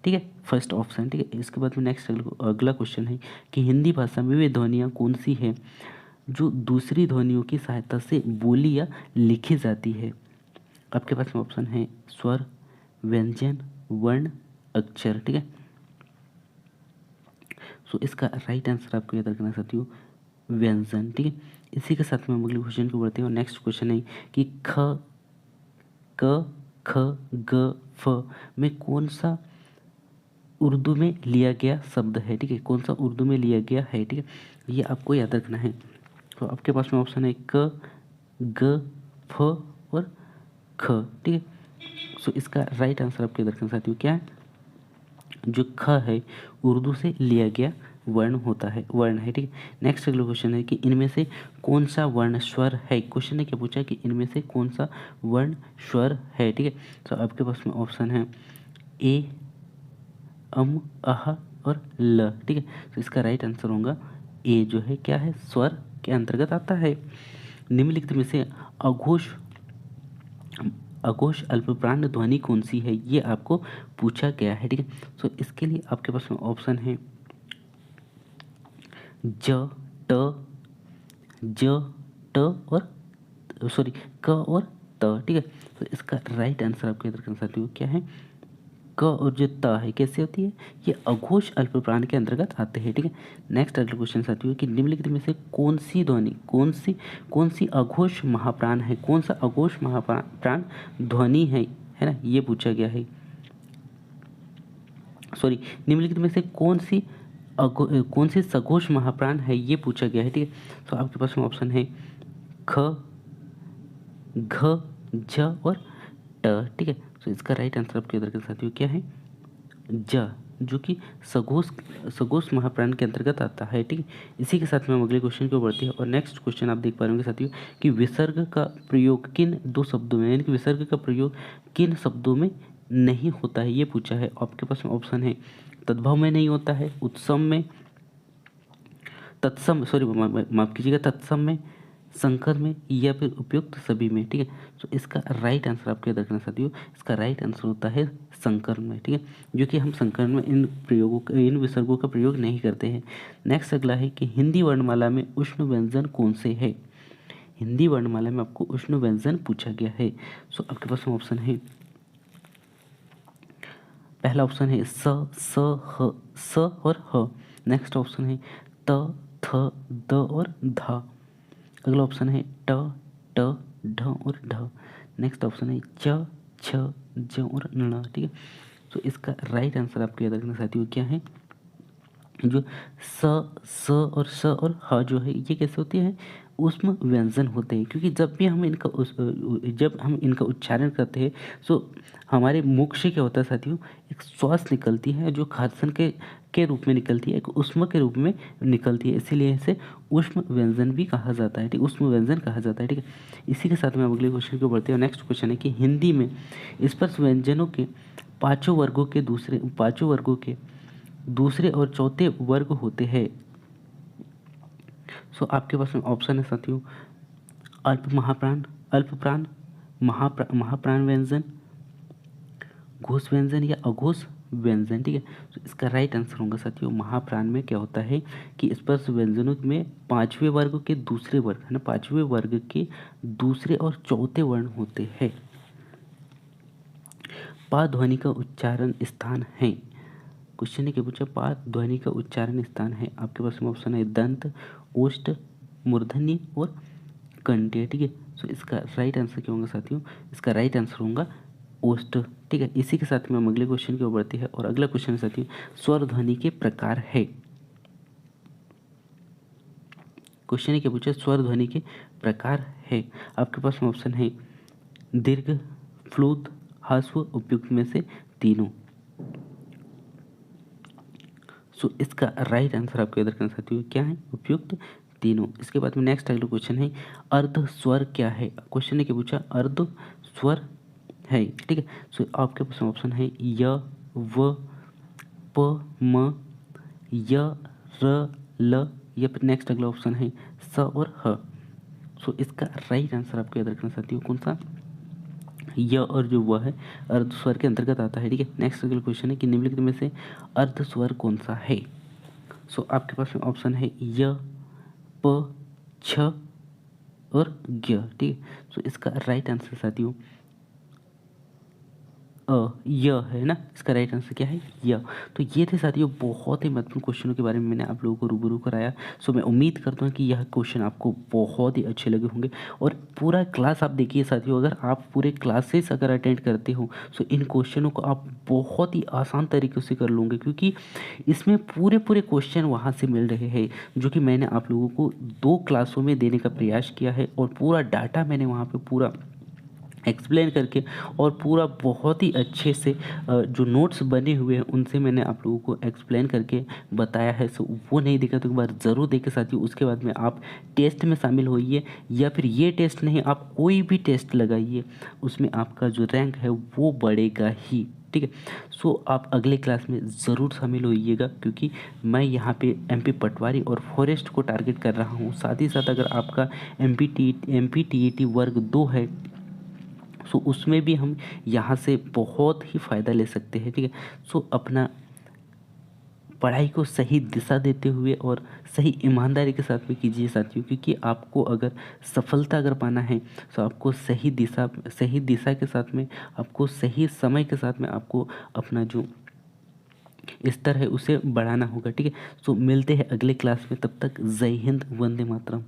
ठीक है, फर्स्ट ऑप्शन। ठीक है, इसके बाद में नेक्स्ट अगला क्वेश्चन है कि हिंदी भाषा में वे ध्वनियाँ कौन सी है जो दूसरी ध्वनियों की सहायता से बोली या लिखी जाती है। आपके पास में ऑप्शन है स्वर, व्यंजन, वर्ण, अक्षर। ठीक है, सो इसका राइट आंसर आपको याद रखना साथियों व्यंजन। ठीक है, इसी के साथ में हम अगले क्वेश्चन को बढ़ते हैं और नेक्स्ट क्वेश्चन है कि ख, क, ख, ग, फ में कौन सा उर्दू में लिया गया शब्द है। ठीक है, कौन सा उर्दू में लिया गया है। ठीक है, ये आपको याद रखना है। तो आपके पास में ऑप्शन है क, ग, फ और ख। ठीक है, सो इसका राइट आंसर आपको याद रखना साथियों क्या है, जो ख है उर्दू से लिया गया वर्ण होता है, वर्ण है। ठीक है, नेक्स्ट अगला क्वेश्चन है कि इनमें से कौन सा वर्ण स्वर है। क्वेश्चन ने क्या पूछा कि इनमें से कौन सा वर्ण स्वर है। ठीक है, तो आपके पास में ऑप्शन है ए, अम, अह और ल। ठीक है, तो इसका राइट आंसर होगा ए, जो है क्या है स्वर के अंतर्गत आता है। निम्नलिखित में से अघोष अघोष अल्पप्राण ध्वनि कौन सी है, ये आपको पूछा गया है। ठीक है, तो इसके लिए आपके पास में ऑप्शन है ज, ट, ज, ट और सॉरी क और त। ठीक है, तो इसका राइट आंसर आपको याद रखना साथियों क्या है, क और जो त है कैसे होती है, ये अघोष अल्पप्राण के अंतर्गत आते हैं। ठीक है, नेक्स्ट अगला क्वेश्चन साथियों कि निम्नलिखित में से कौन सी ध्वनि कौन सी अघोष महाप्राण है, कौन सा अघोष महाप्राण ध्वनि है ना, ये पूछा गया है। सॉरी, निम्नलिखित में से कौन सी सघोष महाप्राण है, ये पूछा गया है। ठीक है, तो आपके पास में ऑप्शन है ख, घ, झ और ट। ठीक है, तो इसका राइट आंसर आपके इधर के साथियों क्या है ज, जो कि सघोष महाप्राण के अंतर्गत आता है। ठीक है, इसी के साथ में हम अगले क्वेश्चन को बढ़ते हैं और नेक्स्ट क्वेश्चन आप देख पा रहे होंगे साथियों कि विसर्ग का प्रयोग किन दो शब्दों में, यानी कि विसर्ग का प्रयोग किन शब्दों में नहीं होता है, ये पूछा है। आपके पास में ऑप्शन है तद्भव में नहीं होता है, उत्सव में, तत्सम सॉरी माफ कीजिएगा तत्सम में, संकर में या फिर उपयुक्त सभी में। ठीक है, तो इसका राइट आंसर आपको याद रखना साथियों, इसका राइट आंसर होता है संकर में। ठीक है, जो कि हम संकर में इन विसर्गों का प्रयोग नहीं करते हैं। नेक्स्ट अगला है कि हिंदी वर्णमाला में उष्ण व्यंजन कौन से है। हिंदी वर्णमाला में आपको उष्ण व्यंजन पूछा गया है। सो आपके पास में ऑप्शन है, पहला ऑप्शन है स, ह, स और ह। नेक्स्ट ऑप्शन है त, थ, द और ध। अगला ऑप्शन है ट, ट, ढ और ढ। नेक्स्ट ऑप्शन है च, छ, ज और ण। ठीक है, तो इसका राइट आंसर आपको याद रखना साथियों क्या है, जो स और स और ह जो है ये कैसे होती है उष्म व्यंजन होते हैं, क्योंकि जब हम इनका उच्चारण करते हैं तो हमारे मुख से क्या होता है साथियों, एक श्वास निकलती है जो खारसन के रूप में निकलती है, एक उष्म के रूप में निकलती है, इसीलिए इसे उष्म व्यंजन भी कहा जाता है। ठीक, उष्म व्यंजन कहा जाता है। ठीक है, इसी के साथ में अगले क्वेश्चन को बढ़ते हैं। नेक्स्ट क्वेश्चन है कि हिंदी में स्पर्श व्यंजनों के पाँचों वर्गों के दूसरे और चौथे वर्ग होते हैं। सो आपके पास में ऑप्शन है साथियों अल्पप्राण, महाप्राण व्यंजन, घोष व्यंजन या अघोष व्यंजन। ठीक है, तो इसका राइट आंसर होगा साथियों महाप्राण में क्या होता है कि स्पर्श व्यंजनों में पांचवें वर्ग के दूसरे वर्ग है ना, पांचवें वर्ग के दूसरे और चौथे वर्ण होते हैं। पा ध्वनि का उच्चारण स्थान है। क्वेश्चन ने क्या पूछा, पा ध्वनि का उच्चारण स्थान है। आपके पास में ऑप्शन है दंत, ओष्ठ, मूर्धन्य और कंठ। ठीक है, सो इसका राइट आंसर क्या होगा साथियों, इसका राइट आंसर होगा ओष्ठ। ठीक है, इसी के साथ में हम अगले क्वेश्चन की ओर बढ़ते हैं और अगला क्वेश्चन साथियों स्वर ध्वनि के प्रकार है। क्वेश्चन ने क्या पूछा, स्वर ध्वनि के प्रकार है। आपके पास में ऑप्शन है दीर्घ, फ्लूत, ह्रस्व, उपयुक्त में से तीनों। सो इसका राइट आंसर आपको याद रखना साथियों क्या है, उपयुक्त तीनों। इसके बाद में नेक्स्ट अगला क्वेश्चन है, अर्ध स्वर क्या है। क्वेश्चन ने क्या पूछा, अर्ध स्वर है, ठीक है। सो आपके पास ऑप्शन है य, व, प, म, य, र, ल, या फिर नेक्स्ट अगला ऑप्शन है स और ह। सो इसका राइट आंसर आपको याद रखना साथियों कौन सा, य और जो वह है अर्ध स्वर के अंतर्गत आता है, ठीक है। नेक्स्ट अगला क्वेश्चन है कि निम्नलिखित में से अर्ध स्वर कौन सा है। सो आपके पास में ऑप्शन है य, प, छ और ज्ञ, ठीक है। सो इसका राइट आंसर साथियों य है ना, इसका राइट आंसर क्या है, य। तो ये थे साथियों बहुत ही महत्वपूर्ण क्वेश्चनों के बारे में मैंने आप लोगों को रूबरू कराया। सो मैं उम्मीद करता हूँ कि यह क्वेश्चन आपको बहुत ही अच्छे लगे होंगे और पूरा क्लास आप देखिए साथियों। अगर आप पूरे क्लासेस अगर अटेंड करते हो सो इन क्वेश्चनों को आप बहुत ही आसान तरीके से कर लोगे, क्योंकि इसमें पूरे पूरे क्वेश्चन वहाँ से मिल रहे हैं जो कि मैंने आप लोगों को 2 क्लासों में देने का प्रयास किया है और पूरा डाटा मैंने वहाँ पे पूरा एक्सप्लेन करके और पूरा बहुत ही अच्छे से जो नोट्स बने हुए हैं उनसे मैंने आप लोगों को एक्सप्लेन करके बताया है। सो वो नहीं देखा तो एक बार ज़रूर देखे साथियों। उसके बाद में आप टेस्ट में शामिल होइए, या फिर ये टेस्ट नहीं आप कोई भी टेस्ट लगाइए, उसमें आपका जो रैंक है वो बढ़ेगा ही, ठीक है। सो आप अगले क्लास में ज़रूर शामिल होइएगा, क्योंकि मैं यहाँ पे एमपी पटवारी और फॉरेस्ट को टारगेट कर रहा हूँ। साथ ही साथ अगर आपका एमपी टीईटी वर्ग 2 है सो उसमें भी हम यहाँ से बहुत ही फ़ायदा ले सकते हैं, ठीक है। सो अपना पढ़ाई को सही दिशा देते हुए और सही ईमानदारी के साथ में कीजिए साथियों, क्योंकि आपको अगर सफलता अगर पाना है तो आपको सही दिशा के साथ में, आपको सही समय के साथ में आपको अपना जो स्तर है उसे बढ़ाना होगा, ठीक है। सो मिलते हैं अगले क्लास में, तब तक जय हिंद, वंदे मातरम।